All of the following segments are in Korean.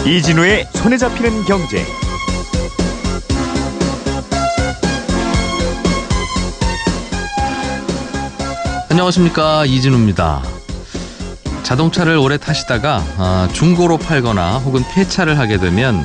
이진우의 손에 잡히는 경제. 안녕하십니까, 이진우입니다. 자동차를 오래 타시다가 중고로 팔거나 혹은 폐차를 하게 되면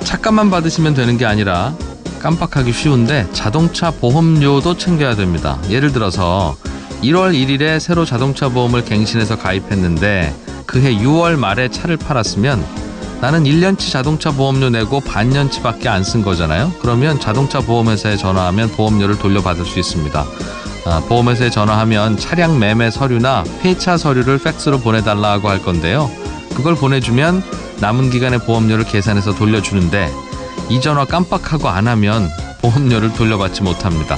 차값만 받으시면 되는 게 아니라 깜빡하기 쉬운데 자동차 보험료도 챙겨야 됩니다. 예를 들어서 1월 1일에 새로 자동차 보험을 갱신해서 가입했는데 그해 6월 말에 차를 팔았으면 나는 1년치 자동차 보험료 내고 반년치밖에 안 쓴 거잖아요. 그러면 자동차 보험회사에 전화하면 보험료를 돌려받을 수 있습니다. 보험회사에 전화하면 차량 매매 서류나 폐차 서류를 팩스로 보내달라고 할 건데요. 그걸 보내주면 남은 기간의 보험료를 계산해서 돌려주는데 이 전화 깜빡하고 안 하면 보험료를 돌려받지 못합니다.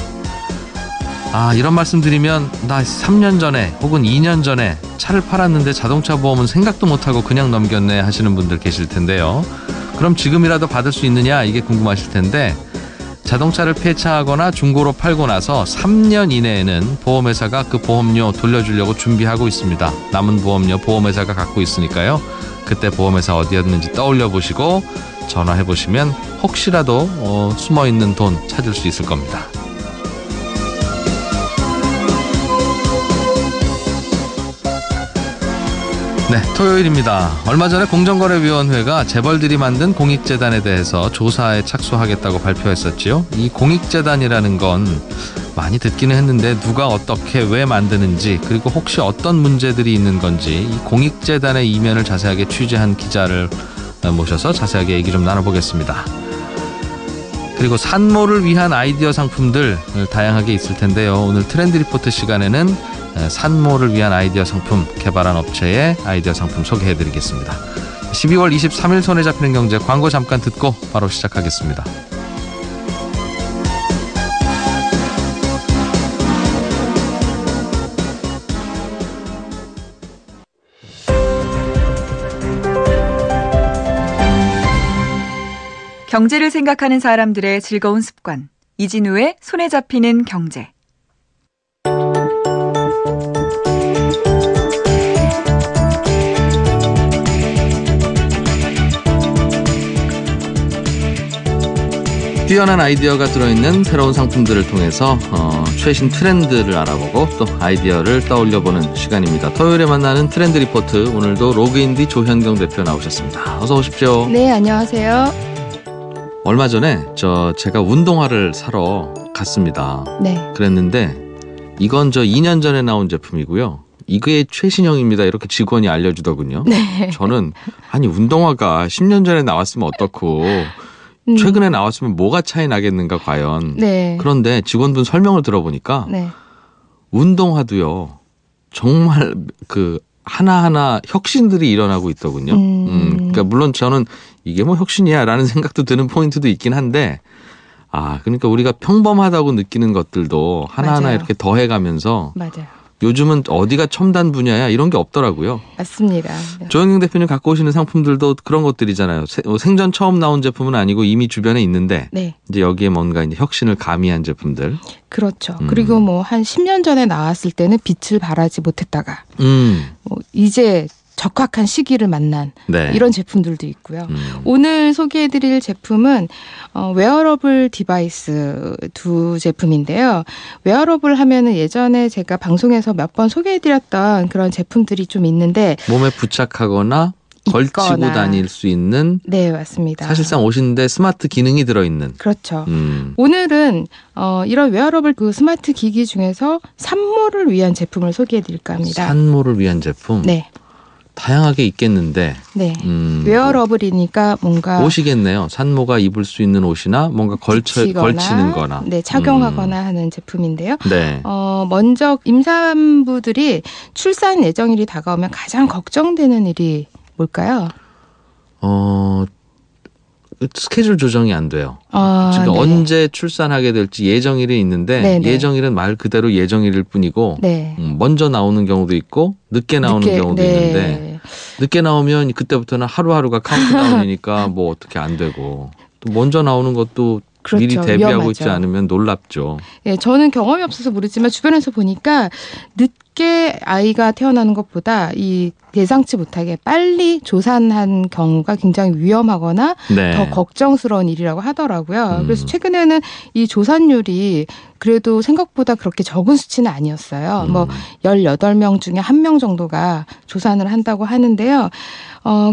이런 말씀 드리면 나 3년 전에 혹은 2년 전에 차를 팔았는데 자동차 보험은 생각도 못하고 그냥 넘겼네 하시는 분들 계실 텐데요. 그럼 지금이라도 받을 수 있느냐, 이게 궁금하실 텐데 자동차를 폐차하거나 중고로 팔고 나서 3년 이내에는 보험회사가 그 보험료 돌려주려고 준비하고 있습니다. 남은 보험료 보험회사가 갖고 있으니까요. 그때 보험회사 어디였는지 떠올려 보시고 전화해 보시면 혹시라도 숨어있는 돈 찾을 수 있을 겁니다. 네, 토요일입니다. 얼마 전에 공정거래위원회가 재벌들이 만든 공익재단에 대해서 조사에 착수하겠다고 발표했었지요. 이 공익재단이라는 건 많이 듣기는 했는데 누가 어떻게 왜 만드는지, 그리고 혹시 어떤 문제들이 있는 건지 이 공익재단의 이면을 자세하게 취재한 기자를 모셔서 자세하게 얘기 좀 나눠보겠습니다. 그리고 산모를 위한 아이디어 상품들 다양하게 있을 텐데요. 오늘 트렌드 리포트 시간에는 산모를 위한 아이디어 상품 개발한 업체의 아이디어 상품 소개해드리겠습니다. 12월 23일 손에 잡히는 경제, 광고 잠깐 듣고 바로 시작하겠습니다. 경제를 생각하는 사람들의 즐거운 습관, 이진우의 손에 잡히는 경제. 뛰어난 아이디어가 들어있는 새로운 상품들을 통해서 최신 트렌드를 알아보고 또 아이디어를 떠올려보는 시간입니다. 토요일에 만나는 트렌드 리포트, 오늘도 로그인디 조현경 대표 나오셨습니다. 어서 오십시오. 네, 안녕하세요. 얼마 전에 제가 운동화를 사러 갔습니다. 네. 그랬는데 이건 2년 전에 나온 제품이고요. 이게 최신형입니다. 이렇게 직원이 알려주더군요. 네. 저는 운동화가 10년 전에 나왔으면 어떻고 최근에 나왔으면 뭐가 차이 나겠는가 과연. 네. 그런데 직원분 설명을 들어보니까 네. 운동화도요 정말 하나하나 혁신들이 일어나고 있더군요. 그러니까 물론 저는 이게 뭐 혁신이야 라는 생각도 드는 포인트도 있긴 한데 그러니까 우리가 평범하다고 느끼는 것들도 하나하나 맞아요. 이렇게 더해가면서 맞아요. 요즘은 어디가 첨단 분야야 이런 게 없더라고요. 맞습니다. 네. 조영경 대표님 갖고 오시는 상품들도 그런 것들이잖아요. 생전 처음 나온 제품은 아니고 이미 주변에 있는데 네. 이제 여기에 뭔가 이제 혁신을 가미한 제품들. 그렇죠. 그리고 뭐 한 10년 전에 나왔을 때는 빛을 발하지 못했다가 이제 적합한 시기를 만난 네. 이런 제품들도 있고요. 오늘 소개해드릴 제품은 웨어러블 디바이스 두 제품인데요. 웨어러블 하면은 예전에 제가 방송에서 몇 번 소개해드렸던 그런 제품들이 좀 있는데 몸에 부착하거나 걸치고 다닐 수 있는. 네, 맞습니다. 사실상 옷인데 스마트 기능이 들어있는. 그렇죠. 오늘은 이런 웨어러블 스마트 기기 중에서 산모를 위한 제품을 소개해드릴까 합니다. 산모를 위한 제품. 네. 다양하게 있겠는데. 네. 웨어러블이니까 뭔가 옷이겠네요. 산모가 입을 수 있는 옷이나 뭔가 걸치는 거나. 네, 착용하거나 하는 제품인데요. 네. 먼저 임산부들이 출산 예정일이 다가오면 가장 걱정되는 일이 뭘까요? 스케줄 조정이 안 돼요. 지금 언제 출산하게 될지 예정일이 있는데 네네. 예정일은 말 그대로 예정일일 뿐이고 네. 먼저 나오는 경우도 있고 늦게 나오는 경우도 네. 있는데 늦게 나오면 그때부터는 하루하루가 카운트다운이니까 뭐 어떻게 안 되고 또 먼저 나오는 것도 그렇죠. 미리 대비하고 위험하죠. 있지 않으면 놀랍죠. 예, 저는 경험이 없어서 모르지만 주변에서 보니까 늦게 아이가 태어나는 것보다 이 예상치 못하게 빨리 조산한 경우가 굉장히 위험하거나 네. 더 걱정스러운 일이라고 하더라고요. 음. 그래서 최근에는 이 조산율이 그래도 생각보다 그렇게 적은 수치는 아니었어요. 뭐 18명 중에 1명 정도가 조산을 한다고 하는데요.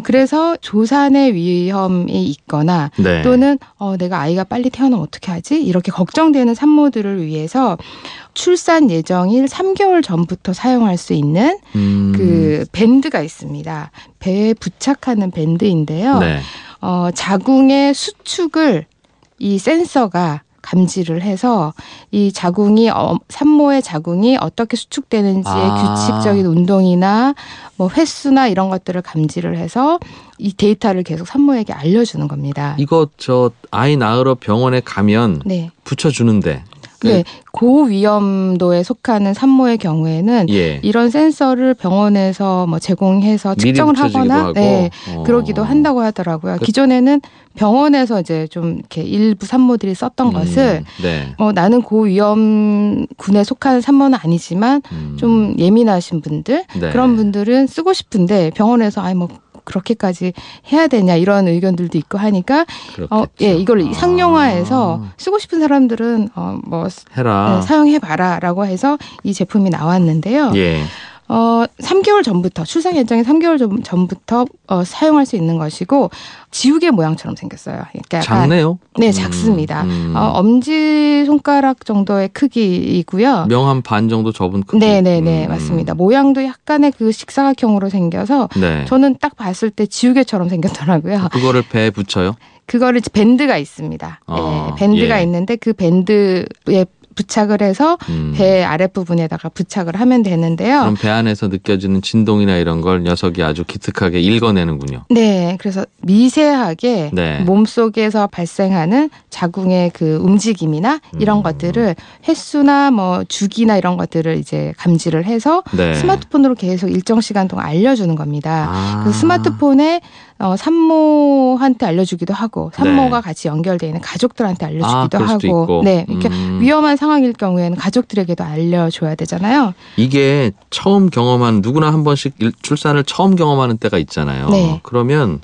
그래서 조산의 위험이 있거나 네. 또는 내가 아이가 빨리 태어나면 어떻게 하지? 이렇게 걱정되는 산모들을 위해서 출산 예정일 3개월 전부터 사용할 수 있는 그 밴드가 있습니다. 배에 부착하는 밴드인데요. 네. 자궁의 수축을 이 센서가 감지를 해서 이 자궁이 산모의 자궁이 어떻게 수축되는지의 규칙적인 운동이나 뭐 횟수나 이런 것들을 감지를 해서 이 데이터를 계속 산모에게 알려주는 겁니다. 이거 아이 낳으러 병원에 가면 네. 붙여주는데. 네, 고위험도에 속하는 산모의 경우에는 예. 이런 센서를 병원에서 뭐 제공해서 미리 측정을 붙여주기도 하거나 하고. 네, 그러기도 한다고 하더라고요. 기존에는 병원에서 이제 좀 이렇게 일부 산모들이 썼던 것을 네. 나는 고위험군에 속하는 산모는 아니지만 좀 예민하신 분들 네. 그런 분들은 쓰고 싶은데 병원에서 뭐 그렇게까지 해야 되냐 이런 의견들도 있고 하니까 그렇겠죠. 이걸 상용화해서 쓰고 싶은 사람들은 해라. 네, 사용해봐라라고 해서 이 제품이 나왔는데요. 예. 3개월 전부터 출산 예정일 3개월 전부터 사용할 수 있는 것이고 지우개 모양처럼 생겼어요. 그러니까 작네요. 네, 작습니다. 엄지 손가락 정도의 크기이고요. 명 한 반 정도 접은 크기. 네네네 맞습니다. 모양도 약간의 그 식사각형으로 생겨서 네. 저는 딱 봤을 때 지우개처럼 생겼더라고요. 그거를 배에 붙여요? 그거를 밴드가 있습니다. 네, 밴드가 예. 있는데 그 밴드에 부착을 해서 배 아랫부분에다가 부착을 하면 되는데요. 그럼 배 안에서 느껴지는 진동이나 이런 걸 녀석이 아주 기특하게 읽어내는군요. 네, 그래서 미세하게 네. 몸속에서 발생하는 자궁의 그 움직임이나 이런 것들을 횟수나 뭐 주기나 이런 것들을 이제 감지를 해서 네. 스마트폰으로 계속 일정 시간 동안 알려주는 겁니다. 아. 그 스마트폰에 산모한테 알려주기도 하고 산모가 네. 같이 연결되어 있는 가족들한테 알려주기도 그럴 수도 하고 있고. 네, 이렇게 위험한 상황일 경우에는 가족들에게도 알려줘야 되잖아요. 이게 처음 경험한 누구나 한 번씩 출산을 처음 경험하는 때가 있잖아요. 네. 그러면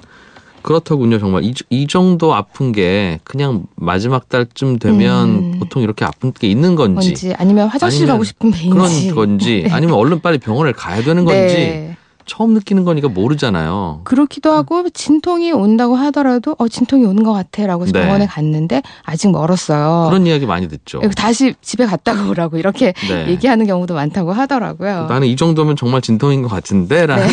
그렇더군요. 정말 이 정도 아픈 게 그냥 마지막 달쯤 되면 보통 이렇게 아픈 게 있는 건지 아니면 화장실 아니면 가고 싶은 배인지 그런 건지 네. 아니면 얼른 빨리 병원을 가야 되는 건지 네. 처음 느끼는 거니까 모르잖아요. 그렇기도 하고 진통이 온다고 하더라도 진통이 오는 것 같아라고 네. 병원에 갔는데 아직 멀었어요. 그런 이야기 많이 듣죠. 다시 집에 갔다가 오라고 이렇게 네. 얘기하는 경우도 많다고 하더라고요. 나는 이 정도면 정말 진통인 것 같은데 라는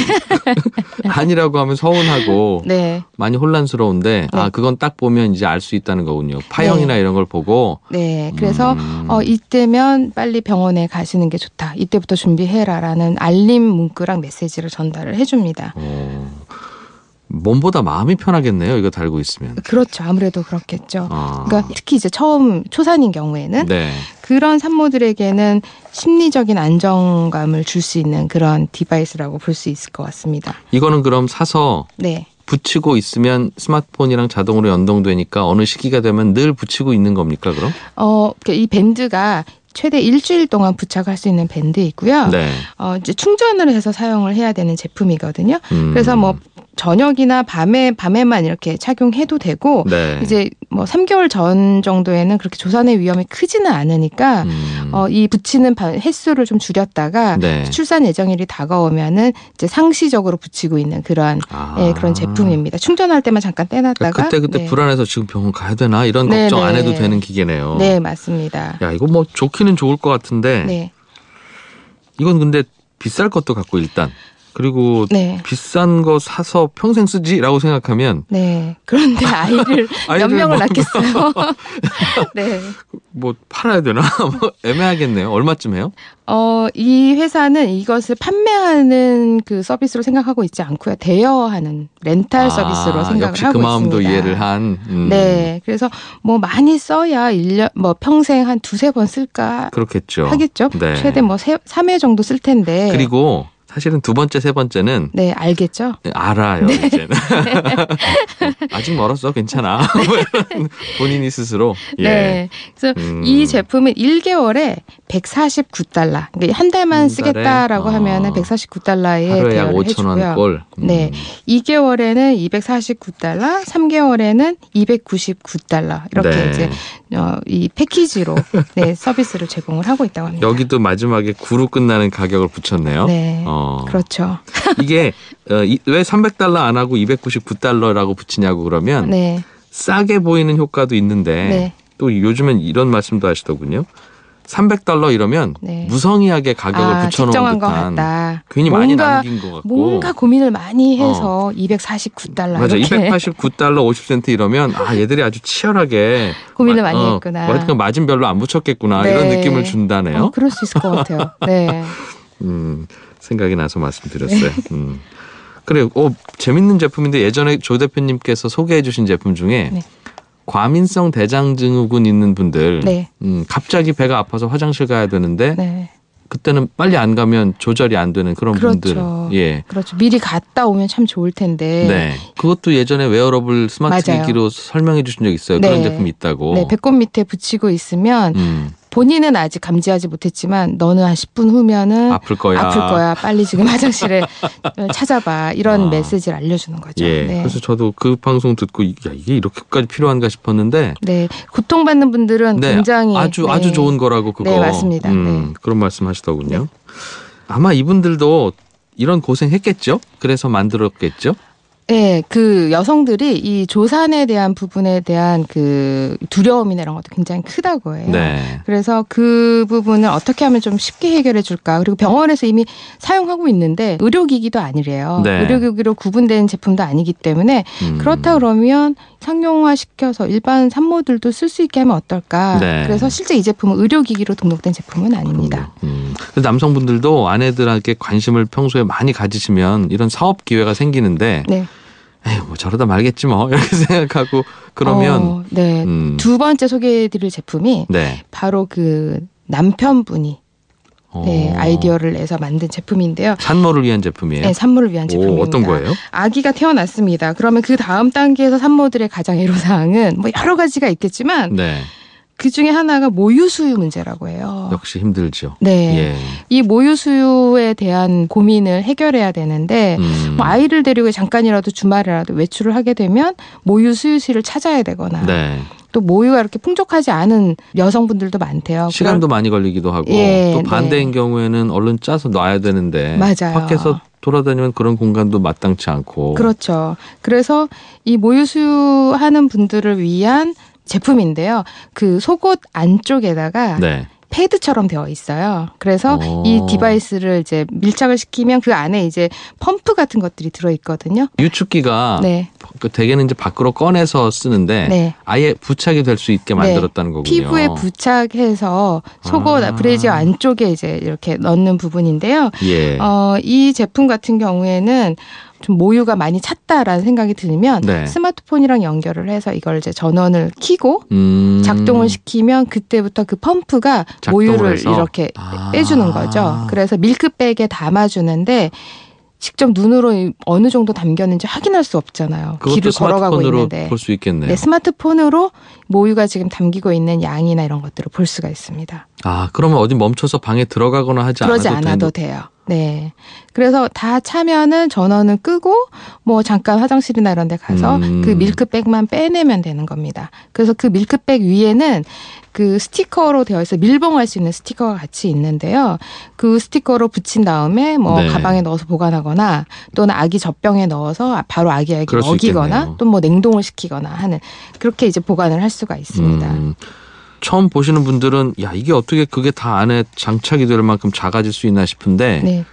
아니라고 하면 서운하고 네. 많이 혼란스러운데 네. 그건 딱 보면 이제 알 수 있다는 거군요. 파형이나 이런 걸 보고 네. 그래서 이때면 빨리 병원에 가시는 게 좋다. 이때부터 준비해라라는 알림 문구랑 메시지를 전달을 해줍니다. 몸보다 마음이 편하겠네요. 이거 달고 있으면. 그렇죠. 아무래도 그렇겠죠. 그러니까 특히 이제 처음 초산인 경우에는 네. 그런 산모들에게는 심리적인 안정감을 줄 수 있는 그런 디바이스라고 볼 수 있을 것 같습니다. 이거는 그럼 사서 네. 붙이고 있으면 스마트폰이랑 자동으로 연동되니까 어느 시기가 되면 늘 붙이고 있는 겁니까 그럼? 이 밴드가 최대 일주일 동안 부착할 수 있는 밴드이고요. 네. 이제 충전을 해서 사용을 해야 되는 제품이거든요. 그래서 뭐 저녁이나 밤에만 이렇게 착용해도 되고 네. 이제 뭐 3개월 전 정도에는 그렇게 조산의 위험이 크지는 않으니까 이 붙이는 횟수를 좀 줄였다가 네. 출산 예정일이 다가오면은 이제 상시적으로 붙이고 있는 그런 그런 제품입니다. 충전할 때만 잠깐 떼놨다가 그때 네. 불안해서 지금 병원 가야 되나 이런 네, 걱정 안 네. 해도 되는 기계네요. 네, 맞습니다. 야 이거 뭐 좋기는 좋을 것 같은데 네. 이건 근데 비쌀 것도 같고 일단 그리고 네. 비싼 거 사서 평생 쓰지라고 생각하면 네. 그런데 아이를 몇 아이를 명을 뭐- 낳겠어요? 네. 뭐 팔아야 되나 뭐 애매하겠네요. 얼마쯤 해요? 이 회사는 이것을 판매하는 그 서비스로 생각하고 있지 않고요. 대여하는 렌탈 서비스로 생각을 역시 하고 그 마음도 있습니다. 이해를 한. 네. 그래서 뭐 많이 써야 1년 뭐 평생 한 두세 번 쓸까 그렇겠죠. 하겠죠. 네. 최대 뭐 3회 정도 쓸 텐데. 그리고 사실은 두 번째, 세 번째는 네, 알겠죠? 알아요, 이제는. 아직 멀었어, 괜찮아. 본인이 스스로. 예. 네. 그래서 이 제품은 1개월에 149달러. 그러니까 한 달만 쓰겠다라고 하면은 149달러에 하루에 약 대여를 5,000원 해주고요. 꼴. 네. 2개월에는 249달러, 3개월에는 299달러. 이렇게 네. 이제 이 패키지로 네, 서비스를 제공을 하고 있다고 합니다. 여기도 마지막에 9로 끝나는 가격을 붙였네요. 네. 그렇죠. 이게 왜 300달러 안 하고 299달러라고 붙이냐고 그러면 네. 싸게 보이는 효과도 있는데 네. 또 요즘엔 이런 말씀도 하시더군요. 300달러 이러면 네. 무성의하게 가격을 붙여놓은 책정한 것 듯한 같다. 괜히 많이 남긴 것 같고 뭔가 고민을 많이 해서 249달러 맞아. 이렇게 289달러 50센트 이러면 얘들이 아주 치열하게 고민을 많이 했구나. 마진 별로 안 붙였겠구나 네. 이런 느낌을 준다네요. 그럴 수 있을 것 같아요. 네. 생각이 나서 말씀드렸어요. 그래요. 재밌는 제품인데 예전에 조 대표님께서 소개해 주신 제품 중에 네. 과민성 대장 증후군 있는 분들 네. 갑자기 배가 아파서 화장실 가야 되는데 네. 그때는 빨리 안 가면 조절이 안 되는 그런 그렇죠. 분들. 예. 그렇죠. 미리 갔다 오면 참 좋을 텐데. 네. 그것도 예전에 웨어러블 스마트 맞아요. 기기로 설명해 주신 적 있어요. 네. 그런 제품이 있다고. 네, 배꼽 밑에 붙이고 있으면 본인은 아직 감지하지 못했지만 너는 한 10분 후면은 아플 거야. 빨리 지금 화장실에 찾아봐. 이런 메시지를 알려주는 거죠. 예. 네. 그래서 저도 그 방송 듣고 이게 이렇게까지 필요한가 싶었는데 네. 고통받는 분들은 네, 굉장히 아주 좋은 거라고 그거. 네, 맞습니다. 네. 그런 말씀하시더군요. 아마 이분들도 이런 고생했겠죠. 그래서 만들었겠죠. 네, 그 여성들이 이 조산에 대한 부분에 대한 그 두려움이나 이런 것도 굉장히 크다고 해요. 네. 그래서 그 부분을 어떻게 하면 좀 쉽게 해결해 줄까. 그리고 병원에서 이미 사용하고 있는데 의료기기도 아니래요. 네. 의료기기로 구분된 제품도 아니기 때문에 그렇다 그러면 상용화시켜서 일반 산모들도 쓸 수 있게 하면 어떨까. 네. 그래서 실제 이 제품은 의료기기로 등록된 제품은 아닙니다. 그래서 남성분들도 아내들에게 관심을 평소에 많이 가지시면 이런 사업 기회가 생기는데 네. 에이, 뭐 저러다 말겠지 뭐 이렇게 생각하고 그러면 네. 두 번째 소개해드릴 제품이 네. 바로 그 남편분이 네, 아이디어를 내서 만든 제품인데요. 산모를 위한 제품이에요? 네, 산모를 위한 제품입니다. 어떤 거예요? 아기가 태어났습니다. 그러면 그 다음 단계에서 산모들의 가장 애로사항은 뭐 여러 가지가 있겠지만 네. 그 중에 하나가 모유수유 문제라고 해요. 역시 힘들죠. 네. 예. 이 모유수유에 대한 고민을 해결해야 되는데 뭐 아이를 데리고 잠깐이라도 주말이라도 외출을 하게 되면 모유수유실을 찾아야 되거나 네. 또 모유가 이렇게 풍족하지 않은 여성분들도 많대요. 시간도 많이 걸리기도 하고 또 반대인 경우에는 얼른 짜서 놔야 되는데 맞아요. 밖에서 돌아다니면 그런 공간도 마땅치 않고 그렇죠. 그래서 이 모유수유하는 분들을 위한 제품인데요. 그 속옷 안쪽에다가 네. 패드처럼 되어 있어요. 그래서 이 디바이스를 이제 밀착을 시키면 그 안에 이제 펌프 같은 것들이 들어 있거든요. 유축기가 네. 대개는 이제 밖으로 꺼내서 쓰는데 네. 아예 부착이 될 수 있게 만들었다는 거군요. 피부에 부착해서 속옷 브래지어 안쪽에 이제 이렇게 넣는 부분인데요. 예. 이 제품 같은 경우에는 좀 모유가 많이 찼다라는 생각이 들면 네. 스마트폰이랑 연결을 해서 이걸 이제 전원을 켜고 작동을 시키면 그때부터 그 펌프가 모유를 해서? 이렇게 빼주는 거죠. 그래서 밀크백에 담아주는데 직접 눈으로 어느 정도 담겼는지 확인할 수 없잖아요. 길을 걸어가고 있는데. 볼 수 있겠네요. 네, 스마트폰으로 모유가 지금 담기고 있는 양이나 이런 것들을 볼 수가 있습니다. 그러면 어디 멈춰서 방에 들어가거나 하지 그러지 않아도 돼요. 네. 그래서 다 차면은 전원을 끄고 뭐 잠깐 화장실이나 이런 데 가서 그 밀크백만 빼내면 되는 겁니다. 그래서 그 밀크백 위에는 그 스티커로 되어 있어 밀봉할 수 있는 스티커가 같이 있는데요. 그 스티커로 붙인 다음에 뭐 네. 가방에 넣어서 보관하거나 또는 아기 젖병에 넣어서 바로 아기에게 그럴 수 먹이거나 있겠네요. 또 뭐 냉동을 시키거나 하는 그렇게 이제 보관을 할 수가 있습니다. 처음 보시는 분들은 야 이게 어떻게 그게 다 안에 장착이 될 만큼 작아질 수 있나 싶은데 네.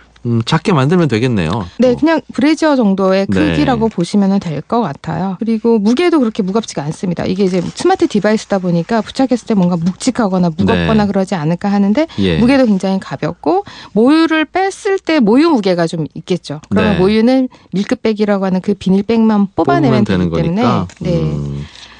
작게 만들면 되겠네요. 네, 그냥 브래지어 정도의 네. 크기라고 보시면 될 것 같아요. 그리고 무게도 그렇게 무겁지가 않습니다. 이게 이제 스마트 디바이스다 보니까 부착했을 때 뭔가 묵직하거나 무겁거나 네. 그러지 않을까 하는데 예. 무게도 굉장히 가볍고 모유를 뺐을 때 모유 무게가 좀 있겠죠. 그러면 네. 모유는 밀크백이라고 하는 그 비닐백만 뽑아내면 되기 되는 때문에 거니까. 네.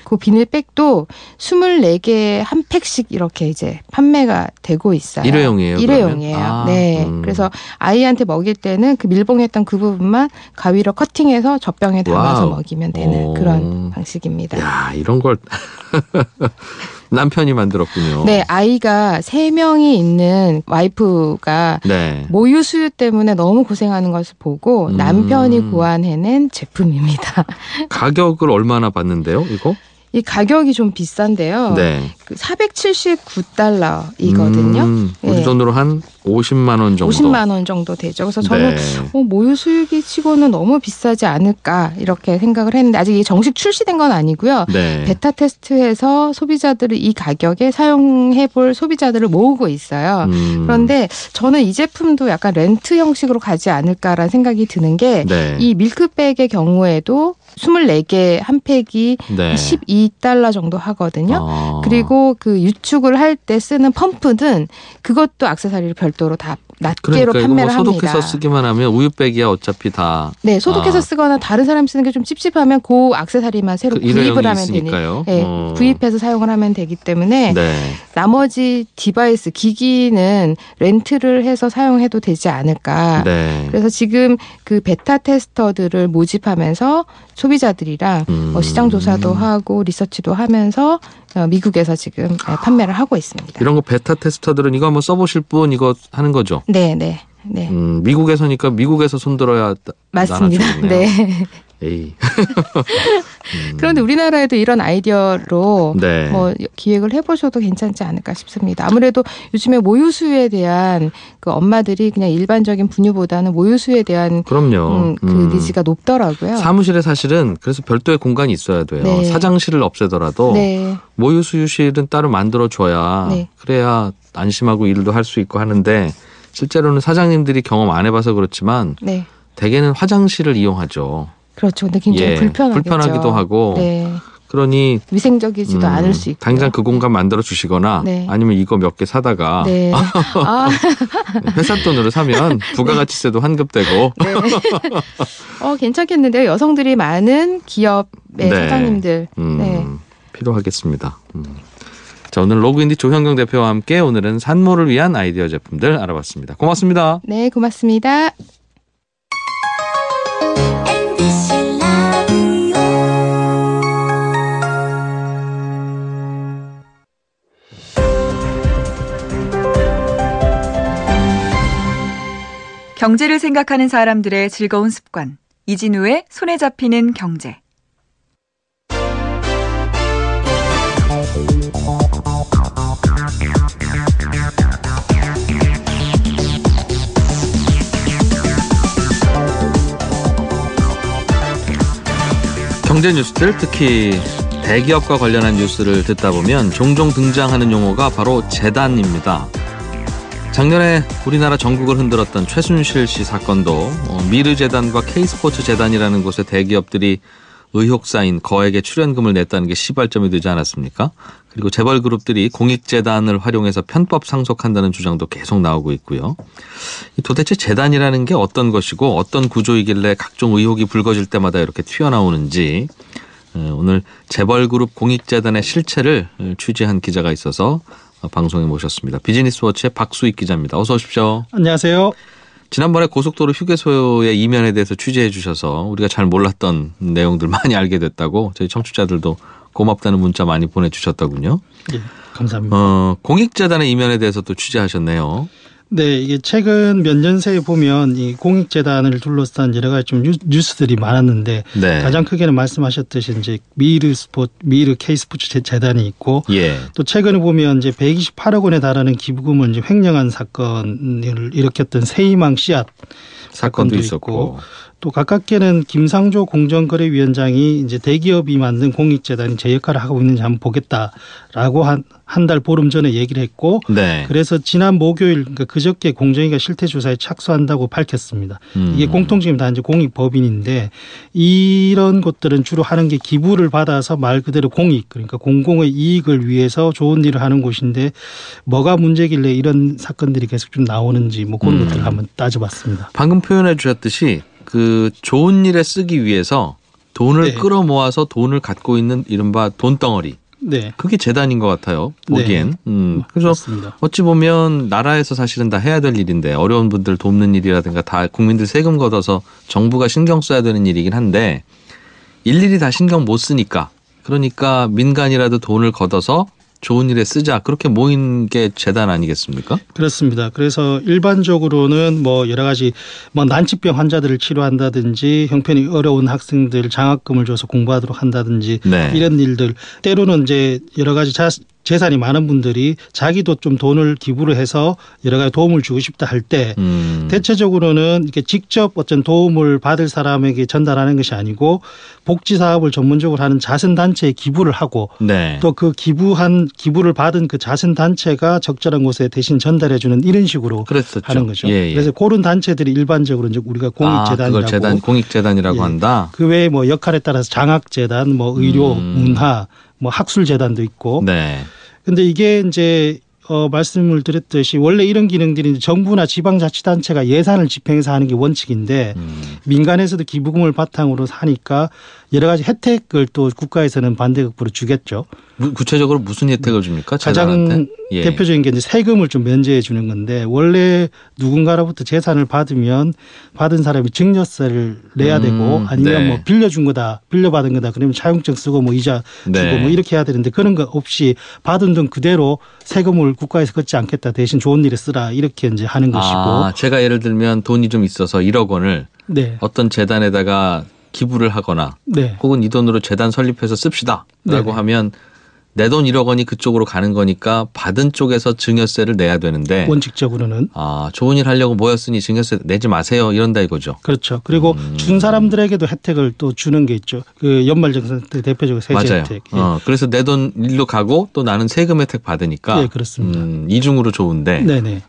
그 비닐백도 24개 한 팩씩 이렇게 이제 판매가 되고 있어요. 일회용이에요? 일회용이에요. 아, 네. 그래서 아이한테 먹일 때는 그 밀봉했던 그 부분만 가위로 커팅해서 젖병에 담아서 와우. 먹이면 되는 그런 방식입니다. 야, 이런 걸 남편이 만들었군요. 네, 아이가 3명이 있는 와이프가 네. 모유 수유 때문에 너무 고생하는 것을 보고 남편이 고안해낸 제품입니다. 가격을 얼마나 받는데요, 이거? 이 가격이 좀 비싼데요. 네. 그 479달러이거든요. 우리 네. 돈으로 한 50만 원 정도. 50만 원 정도 되죠. 그래서 저는 네. 모유 수유기 치고는 너무 비싸지 않을까 이렇게 생각을 했는데 아직 이게 정식 출시된 건 아니고요. 네. 베타 테스트해서 소비자들을 이 가격에 사용해 볼 소비자들을 모으고 있어요. 그런데 저는 이 제품도 약간 렌트 형식으로 가지 않을까라는 생각이 드는 게 네. 이 밀크백의 경우에도 24개 한 팩이 네. 12달러 정도 하거든요. 아. 그리고 그 유축을 할 때 쓰는 펌프는 그것도 액세서리를 별도로 다 낱개로 그러니까 이거 판매를 뭐 소독해서 합니다. 쓰기만 하면 우유백이야 어차피 다. 네, 소독해서 쓰거나 다른 사람이 쓰는 게 좀 찝찝하면 그 액세서리만 새로 구입을 일회용이 하면 있으니까요. 되니, 네, 구입해서 사용을 하면 되기 때문에 네. 나머지 디바이스 기기는 렌트를 해서 사용해도 되지 않을까. 네. 그래서 지금 그 베타 테스터들을 모집하면서 소비자들이랑 시장 조사도 하고 리서치도 하면서 미국에서 지금 판매를 하고 있습니다. 이런 거 베타 테스터들은 이거 한번 써보실 분 이거 하는 거죠? 네, 네, 네. 미국에서니까 미국에서 손들어야 맞습니다. 나눠주겠네요. 네. 에이. 그런데 우리나라에도 이런 아이디어로 네. 뭐 기획을 해보셔도 괜찮지 않을까 싶습니다. 아무래도 요즘에 모유수유에 대한 그 엄마들이 그냥 일반적인 분유보다는 모유수유에 대한 그럼요. 그 니즈가 높더라고요. 사무실에 사실은 그래서 별도의 공간이 있어야 돼요. 네. 사장실을 없애더라도 네, 모유 수유실은 따로 만들어줘야 네. 그래야 안심하고 일도 할 수 있고 하는데 실제로는 사장님들이 경험 안 해봐서 그렇지만 네, 대개는 화장실을 이용하죠. 그렇죠. 근데 굉장히 불편하겠죠. 불편하기도 하고 네, 그러니 위생적이지도 않을 수 있고. 당장 그 공간 만들어 주시거나 네. 아니면 이거 몇 개 사다가 네. 아, 회사 돈으로 사면 부가가치세도 환급되고 네. 괜찮겠는데요. 여성들이 많은 기업의 네. 사장님들. 네. 필요하겠습니다. 자, 오늘 로그인디 조현경 대표와 함께 오늘은 산모를 위한 아이디어 제품들 알아봤습니다. 고맙습니다. 네, 고맙습니다. 경제를 생각하는 사람들의 즐거운 습관. 이진우의 손에 잡히는 경제. 경제 뉴스들 특히 대기업과 관련한 뉴스를 듣다 보면 종종 등장하는 용어가 바로 재단입니다. 작년에 우리나라 전국을 흔들었던 최순실 씨 사건도 미르재단과 K스포츠재단이라는 곳에 대기업들이 의혹 쌓인 거액의 출연금을 냈다는 게 시발점이 되지 않았습니까? 그리고 재벌그룹들이 공익재단을 활용해서 편법 상속한다는 주장도 계속 나오고 있고요. 도대체 재단이라는 게 어떤 것이고 어떤 구조이길래 각종 의혹이 불거질 때마다 이렇게 튀어나오는지 오늘 재벌그룹 공익재단의 실체를 취재한 기자가 있어서 방송에 모셨습니다. 비즈니스워치의 박수익 기자입니다. 어서 오십시오. 안녕하세요. 지난번에 고속도로 휴게소의 이면에 대해서 취재해 주셔서 우리가 잘 몰랐던 내용들 많이 알게 됐다고 저희 청취자들도 고맙다는 문자 많이 보내주셨더군요. 예, 감사합니다. 공익재단의 이면에 대해서 또 취재하셨네요. 네, 이게 최근 몇 년 새에 보면 이 공익재단을 둘러싼 여러 가지 좀 뉴스들이 많았는데 네. 가장 크게는 말씀하셨듯이 이제 미르 K스포츠 재단이 있고 예. 또 최근에 보면 이제 128억 원에 달하는 기부금을 이제 횡령한 사건을 일으켰던 세이망 씨앗 사건도 있었고 또 가깝게는 김상조 공정거래위원장이 이제 대기업이 만든 공익재단이 제 역할을 하고 있는지 한번 보겠다라고 한 달 보름 전에 얘기를 했고 네. 그래서 지난 목요일 그러니까 그저께 공정위가 실태조사에 착수한다고 밝혔습니다. 이게 공통점이 다 이제 공익법인인데 이런 것들은 주로 하는 게 기부를 받아서 말 그대로 공익 그러니까 공공의 이익을 위해서 좋은 일을 하는 곳인데 뭐가 문제길래 이런 사건들이 계속 좀 나오는지 뭐 그런 것들을 한번 따져봤습니다. 방금 표현해 주셨듯이 그 좋은 일에 쓰기 위해서 돈을 네. 끌어모아서 돈을 갖고 있는 이른바 돈덩어리. 네. 그게 재단인 것 같아요. 보기엔. 그래서 그렇습니다. 어찌 보면 나라에서 사실은 다 해야 될 일인데 어려운 분들 돕는 일이라든가 다 국민들 세금 걷어서 정부가 신경 써야 되는 일이긴 한데 일일이 다 신경 못 쓰니까 그러니까 민간이라도 돈을 걷어서 좋은 일에 쓰자 그렇게 모인 게 재단 아니겠습니까? 그렇습니다. 그래서 일반적으로는 뭐 여러 가지 뭐 난치병 환자들을 치료한다든지 형편이 어려운 학생들 장학금을 줘서 공부하도록 한다든지 네. 이런 일들 때로는 이제 여러 가지 재산이 많은 분들이 자기도 좀 돈을 기부를 해서 여러 가지 도움을 주고 싶다 할 때 대체적으로는 이렇게 직접 어떤 도움을 받을 사람에게 전달하는 것이 아니고 복지 사업을 전문적으로 하는 자선단체에 기부를 하고 네. 또 그 기부를 받은 그 자선단체가 적절한 곳에 대신 전달해 주는 이런 식으로 그랬었죠. 하는 거죠. 예, 예. 그래서 그런 단체들이 일반적으로 이제 우리가 공익재단이라고 그걸 재단, 공익재단이라고 예. 한다. 그 외에 뭐 역할에 따라서 장학재단, 뭐 의료, 문화, 뭐 학술재단도 있고. 네. 근데 이게 이제 말씀을 드렸듯이 원래 이런 기능들이 정부나 지방자치단체가 예산을 집행해서 하는 게 원칙인데 민간에서도 기부금을 바탕으로 하니까 여러 가지 혜택을 또 국가에서는 반대급부로 주겠죠. 구체적으로 무슨 혜택을 줍니까? 가장 재단한테? 예. 대표적인 게 이제 세금을 좀 면제해 주는 건데 원래 누군가로부터 재산을 받으면 받은 사람이 증여세를 내야 되고 아니면 네. 뭐 빌려준 거다, 빌려받은 거다 그러면 차용증 쓰고 뭐 이자 주고 네. 뭐 이렇게 해야 되는데 그런 거 없이 받은 돈 그대로 세금을 국가에서 걷지 않겠다 대신 좋은 일에 쓰라 이렇게 이제 하는 것이고. 제가 예를 들면 돈이 좀 있어서 1억 원을 네. 어떤 재단에다가 기부를 하거나 네. 혹은 이 돈으로 재단 설립해서 씁시다 라고 네네. 하면 내 돈 1억 원이 그쪽으로 가는 거니까 받은 쪽에서 증여세를 내야 되는데 원칙적으로는. 좋은 일 하려고 모였으니 증여세 내지 마세요 이런다 이거죠. 그렇죠. 그리고 준 사람들에게도 혜택을 또 주는 게 있죠. 그 연말정산 때 대표적으로 세제 맞아요. 혜택. 그래서 내 돈 일로 가고 또 나는 세금 혜택 받으니까 예, 그렇습니다. 이중으로 좋은데 네네.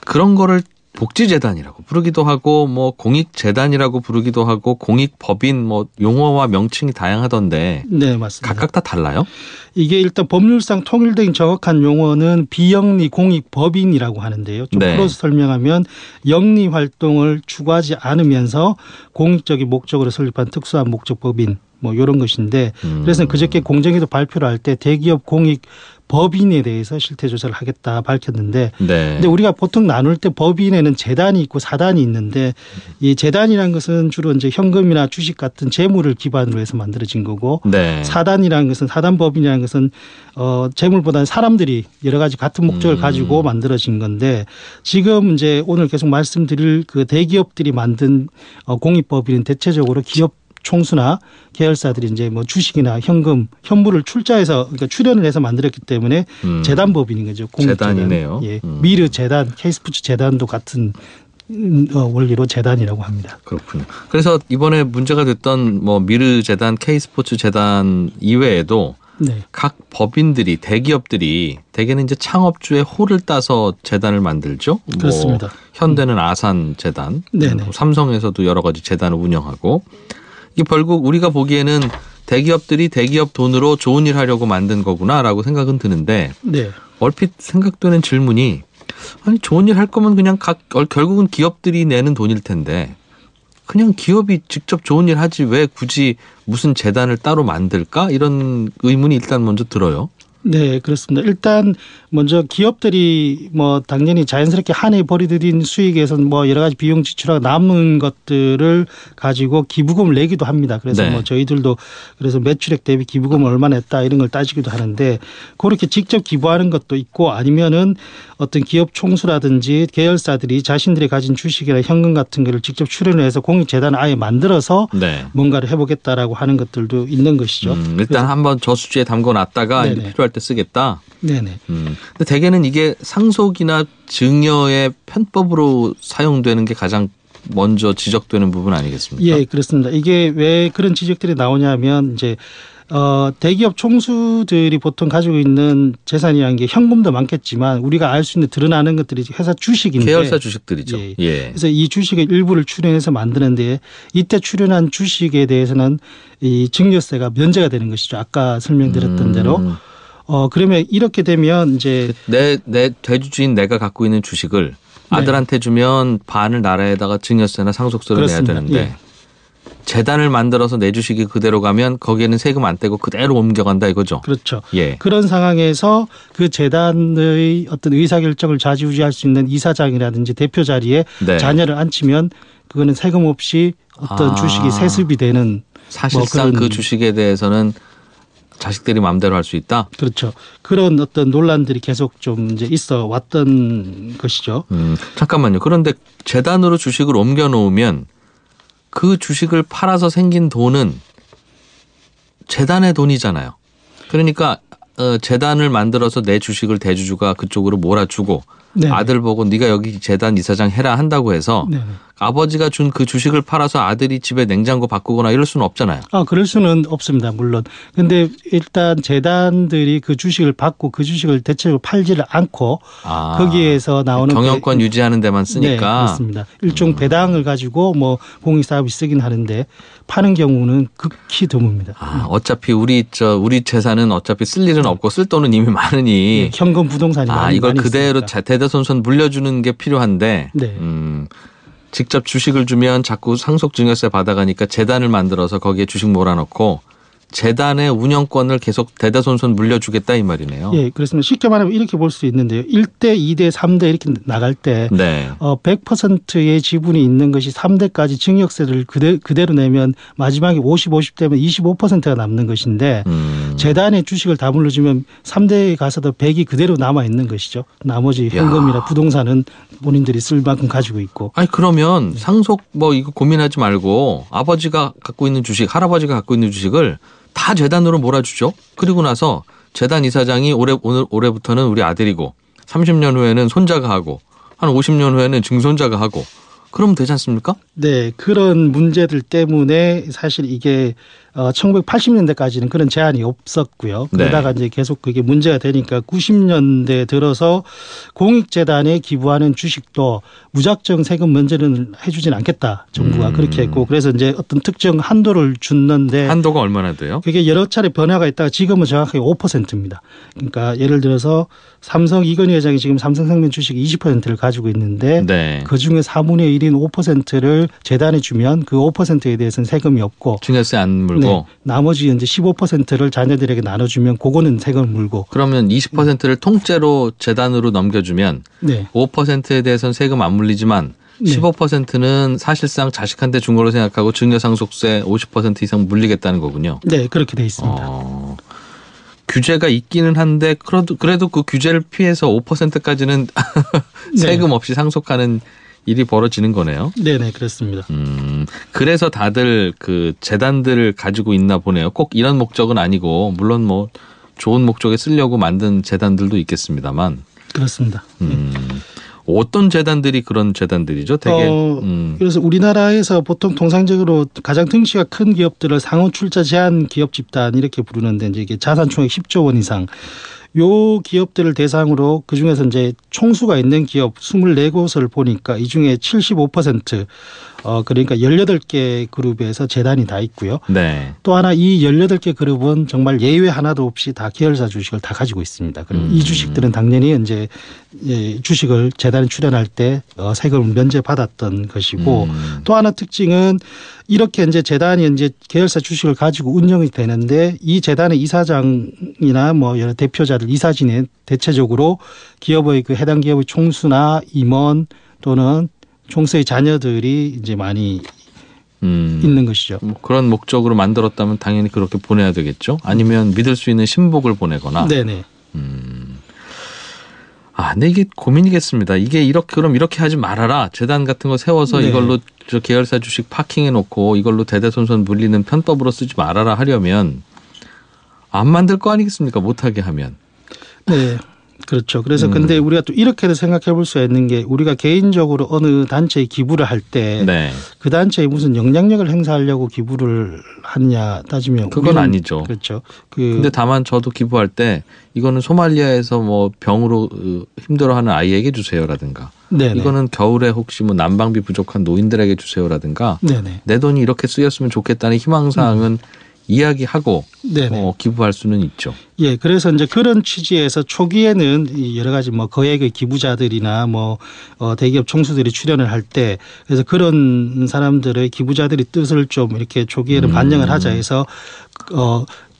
그런 거를 복지재단이라고 부르기도 하고 뭐 공익재단이라고 부르기도 하고 공익법인 뭐 용어와 명칭이 다양하던데 네, 맞습니다. 각각 다 달라요? 이게 일단 법률상 통일된 정확한 용어는 비영리 공익법인이라고 하는데요. 좀 네. 풀어서 설명하면 영리 활동을 추구하지 않으면서 공익적인 목적으로 설립한 특수한 목적 법인 뭐 이런 것인데 그래서 그저께 공정위도 발표를 할 때 대기업 공익 법인에 대해서 실태 조사를 하겠다 밝혔는데 네. 근데 우리가 보통 나눌 때 법인에는 재단이 있고 사단이 있는데 이 재단이라는 것은 주로 이제 현금이나 주식 같은 재물을 기반으로 해서 만들어진 거고 네. 사단이라는 것은 사단법인이라는 것은 재물보다는 사람들이 여러 가지 같은 목적을 가지고 만들어진 건데 지금 이제 오늘 계속 말씀드릴 그 대기업들이 만든 공익법인은 대체적으로 기업 총수나 계열사들이 이제 뭐 주식이나 현금, 현물을 출자해서 그러니까 출연을 해서 만들었기 때문에 재단법인인 거죠. 공익재단. 재단이네요. 예. 미르 재단, K스포츠 재단도 같은 원리로 재단이라고 합니다. 그렇군요. 그래서 이번에 문제가 됐던 뭐 미르 재단, K스포츠 재단 이외에도 네. 각 법인들이 대기업들이 대개는 이제 창업주의 호를 따서 재단을 만들죠. 그렇습니다. 뭐 현대는 아산 재단, 네네. 삼성에서도 여러 가지 재단을 운영하고 이게 결국 우리가 보기에는 대기업들이 대기업 돈으로 좋은 일 하려고 만든 거구나라고 생각은 드는데 네. 얼핏 생각되는 질문이 아니 좋은 일 할 거면 그냥 결국은 기업들이 내는 돈일 텐데 그냥 기업이 직접 좋은 일 하지 왜 굳이 무슨 재단을 따로 만들까? 이런 의문이 일단 먼저 들어요. 네, 그렇습니다. 일단 먼저 기업들이 뭐 당연히 자연스럽게 한 해 벌이들인 수익에서 뭐 여러 가지 비용 지출하고 남은 것들을 가지고 기부금을 내기도 합니다. 그래서 네. 뭐 저희들도 그래서 매출액 대비 기부금을 얼마 냈다 이런 걸 따지기도 하는데 그렇게 직접 기부하는 것도 있고 아니면은 어떤 기업 총수라든지 계열사들이 자신들이 가진 주식이나 현금 같은 거를 직접 출연을 해서 공익재단을 아예 만들어서 네. 뭔가를 해보겠다라고 하는 것들도 있는 것이죠. 일단 한번 저수지에 담궈놨다가 이제 네네. 필요할 때 쓰겠다. 네네. 근데 대개는 이게 상속이나 증여의 편법으로 사용되는 게 가장 먼저 지적되는 부분 아니겠습니까? 예, 그렇습니다. 이게 왜 그런 지적들이 나오냐면 이제 대기업 총수들이 보통 가지고 있는 재산이라는 게 현금도 많겠지만 우리가 알 수 있는 드러나는 것들이 회사 주식인데 계열사 주식들이죠. 예. 예. 그래서 이 주식의 일부를 출연해서 만드는데 이때 출연한 주식에 대해서는 이 증여세가 면제가 되는 것이죠. 아까 설명드렸던 대로. 그러면 이렇게 되면 이제 내 대주주인 내가 갖고 있는 주식을 아들한테 주면 반을 나라에다가 증여세나 상속세를 그렇습니다. 내야 되는데 재단을 만들어서 내 주식이 그대로 가면 거기에는 세금 안 떼고 그대로 옮겨간다 이거죠. 그렇죠. 예. 그런 상황에서 그 재단의 어떤 의사결정을 좌지우지할 수 있는 이사장이라든지 대표 자리에 네. 자녀를 앉히면 그거는 세금 없이 어떤 주식이 세습이 되는 사실상 그런 그 주식에 대해서는 자식들이 마음대로 할 수 있다. 그렇죠. 그런 어떤 논란들이 계속 좀 이제 있어 왔던 것이죠. 잠깐만요. 그런데 재단으로 주식을 옮겨 놓으면 그 주식을 팔아서 생긴 돈은 재단의 돈이잖아요. 그러니까 재단을 만들어서 내 주식을 대주주가 그쪽으로 몰아주고 네. 아들 보고 네가 여기 재단 이사장 해라 한다고 해서 네. 아버지가 준 그 주식을 팔아서 아들이 집에 냉장고 바꾸거나 이럴 수는 없잖아요. 그럴 수는 없습니다. 물론. 근데 일단 재단들이 그 주식을 받고 그 주식을 대체적으로 팔지를 않고 거기에서 나오는 경영권 유지하는 데만 쓰니까. 네, 그렇습니다. 일종 배당을 가지고 뭐 공익사업이 쓰긴 하는데 파는 경우는 극히 드뭅니다. 어차피 우리 재산은 어차피 쓸 일은 없고 쓸 돈은 이미 많으니 네, 현금 부동산이 많이 이걸 그대로 있으니까. 대대손손 물려주는 게 필요한데 네. 직접 주식을 주면 자꾸 상속증여세 받아가니까 재단을 만들어서 거기에 주식 몰아넣고 재단의 운영권을 계속 대대손손 물려주겠다 이 말이네요. 예, 그렇습니다. 쉽게 말하면 이렇게 볼 수 있는데요. 1대, 2대, 3대 이렇게 나갈 때 네. 100%의 지분이 있는 것이 3대까지 증여세를 그대로 내면 마지막에 50되면 25%가 남는 것인데 재단의 주식을 다 물려주면 3대에 가서도 100이 그대로 남아 있는 것이죠. 나머지 현금이나 부동산은 본인들이 쓸 만큼 가지고 있고. 아니 그러면 상속 이거 고민하지 말고 아버지가 갖고 있는 주식, 할아버지가 갖고 있는 주식을 다 재단으로 몰아주죠. 그리고 나서 재단 이사장이 올해부터는 우리 아들이고 30년 후에는 손자가 하고 한 50년 후에는 증손자가 하고 그러면 되지 않습니까? 네, 그런 문제들 때문에 사실 이게 1980년대까지는 그런 제한이 없었고요. 그러다가 이제 계속 그게 문제가 되니까 90년대 들어서 공익재단에 기부하는 주식도 무작정 세금 면제는 해주진 않겠다. 정부가 그렇게 했고 그래서 이제 어떤 특정 한도를 줬는데 한도가 얼마나 돼요? 그게 여러 차례 변화가 있다가 지금은 정확하게 5%입니다. 그러니까 예를 들어서 삼성 이건희 회장이 지금 삼성생명 주식 20%를 가지고 있는데 네. 그중에 4분의 1인 5%를 재단에 주면 그 5%에 대해서는 세금이 없고 증여세 안 물고 네, 나머지 이제 15%를 자녀들에게 나눠주면 그거는 세금을 물고 그러면 20%를 통째로 재단으로 넘겨주면 네. 5%에 대해서는 세금 안 물리지만 15%는 사실상 자식한테 준 걸로 생각하고 증여상속세 50% 이상 물리겠다는 거군요. 네, 그렇게 돼 있습니다. 규제가 있기는 한데 그래도 그 규제를 피해서 5%까지는 세금 없이 상속하는 일이 벌어지는 거네요. 네네, 그렇습니다. 그래서 다들 그 재단들을 가지고 있나 보네요. 꼭 이런 목적은 아니고 물론 뭐 좋은 목적에 쓰려고 만든 재단들도 있겠습니다만. 그렇습니다. 어떤 재단들이 그런 재단들이죠? 되게. 그래서 우리나라에서 보통 통상적으로 가장 덩치가 큰 기업들을 상호 출자 제한 기업 집단 이렇게 부르는데 이제 이게 자산 총액 10조 원 이상. 요 기업들을 대상으로 그중에서 이제 총수가 있는 기업 24곳을 보니까 이 중에 75% 그러니까 18개 그룹에서 재단이 다 있고요. 네. 또 하나 이 18개 그룹은 정말 예외 하나도 없이 다 계열사 주식을 다 가지고 있습니다. 그리고 이 주식들은 당연히 이제 주식을 재단에 출연할 때 세금을 면제받았던 것이고 또 하나 특징은 이렇게 이제 재단이 이제 계열사 주식을 가지고 운영이 되는데 이 재단의 이사장이나 뭐 여러 대표자들 이사진에 대체적으로 기업의 그 해당 기업의 총수나 임원 또는 총수의 자녀들이 이제 많이 있는 것이죠. 뭐 그런 목적으로 만들었다면 당연히 그렇게 보내야 되겠죠. 아니면 믿을 수 있는 신복을 보내거나. 네네. 근데 이게 고민이겠습니다. 이게 그럼 이렇게 하지 말아라. 재단 같은 거 세워서 네. 이걸로 저 계열사 주식 파킹해 놓고 이걸로 대대손손 물리는 편법으로 쓰지 말아라 하려면 안 만들 거 아니겠습니까? 못하게 하면. 네. 그렇죠. 그래서 근데 우리가 또 이렇게도 생각해 볼 수가 있는 게 우리가 개인적으로 어느 단체에 기부를 할 때 그 단체에 무슨 영향력을 행사하려고 기부를 하느냐 따지면 그건 아니죠. 그렇죠. 근데 다만 저도 기부할 때 이거는 소말리아에서 뭐 병으로 힘들어하는 아이에게 주세요라든가 네네. 이거는 겨울에 혹시 뭐 난방비 부족한 노인들에게 주세요라든가 네네. 내 돈이 이렇게 쓰였으면 좋겠다는 희망사항은 이야기하고 네네. 기부할 수는 있죠. 예, 그래서 이제 그런 취지에서 초기에는 이 여러 가지 뭐 거액의 기부자들이나 뭐 대기업 총수들이 출연을 할 때 그래서 그런 사람들의 기부자들이 뜻을 좀 이렇게 초기에는 반영을 하자 해서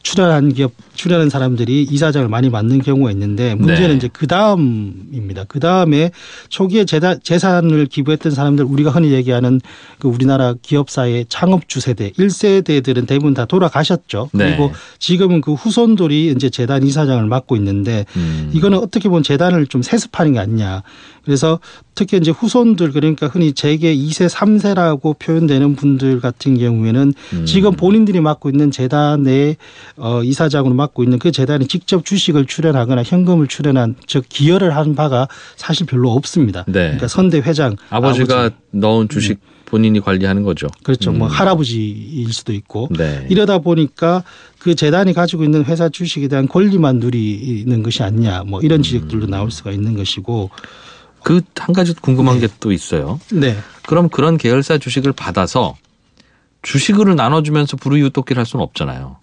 출연한 사람들이 이사장을 많이 맡는 경우가 있는데 문제는 네. 이제 그 다음입니다. 그 다음에 초기에 재산을 기부했던 사람들 우리가 흔히 얘기하는 그 우리나라 기업사의 창업주 세대 1세대들은 대부분 다 돌아가셨죠. 네. 그리고 지금은 그 후손들이 이제 재단 이사장을 맡고 있는데 이거는 어떻게 보면 재단을 좀 세습하는 게 아니냐. 그래서 특히 이제 후손들 그러니까 흔히 재계 2세, 3세라고 표현되는 분들 같은 경우에는 지금 본인들이 맡고 있는 재단의 이사장으로 맡고 있는 그 재단이 직접 주식을 출연하거나 현금을 출연한 즉 기여를 한 바가 사실 별로 없습니다. 네. 그러니까 선대 회장 아버지가 넣은 주식 본인이 관리하는 거죠. 그렇죠. 뭐 할아버지일 수도 있고 네. 이러다 보니까 그 재단이 가지고 있는 회사 주식에 대한 권리만 누리는 것이 아니냐 뭐 이런 지적들도 나올 수가 있는 것이고 그 한 가지 궁금한 게 또 있어요. 네. 그럼 그런 계열사 주식을 받아서 주식을 나눠주면서 불우이웃돕기를 할 수는 없잖아요.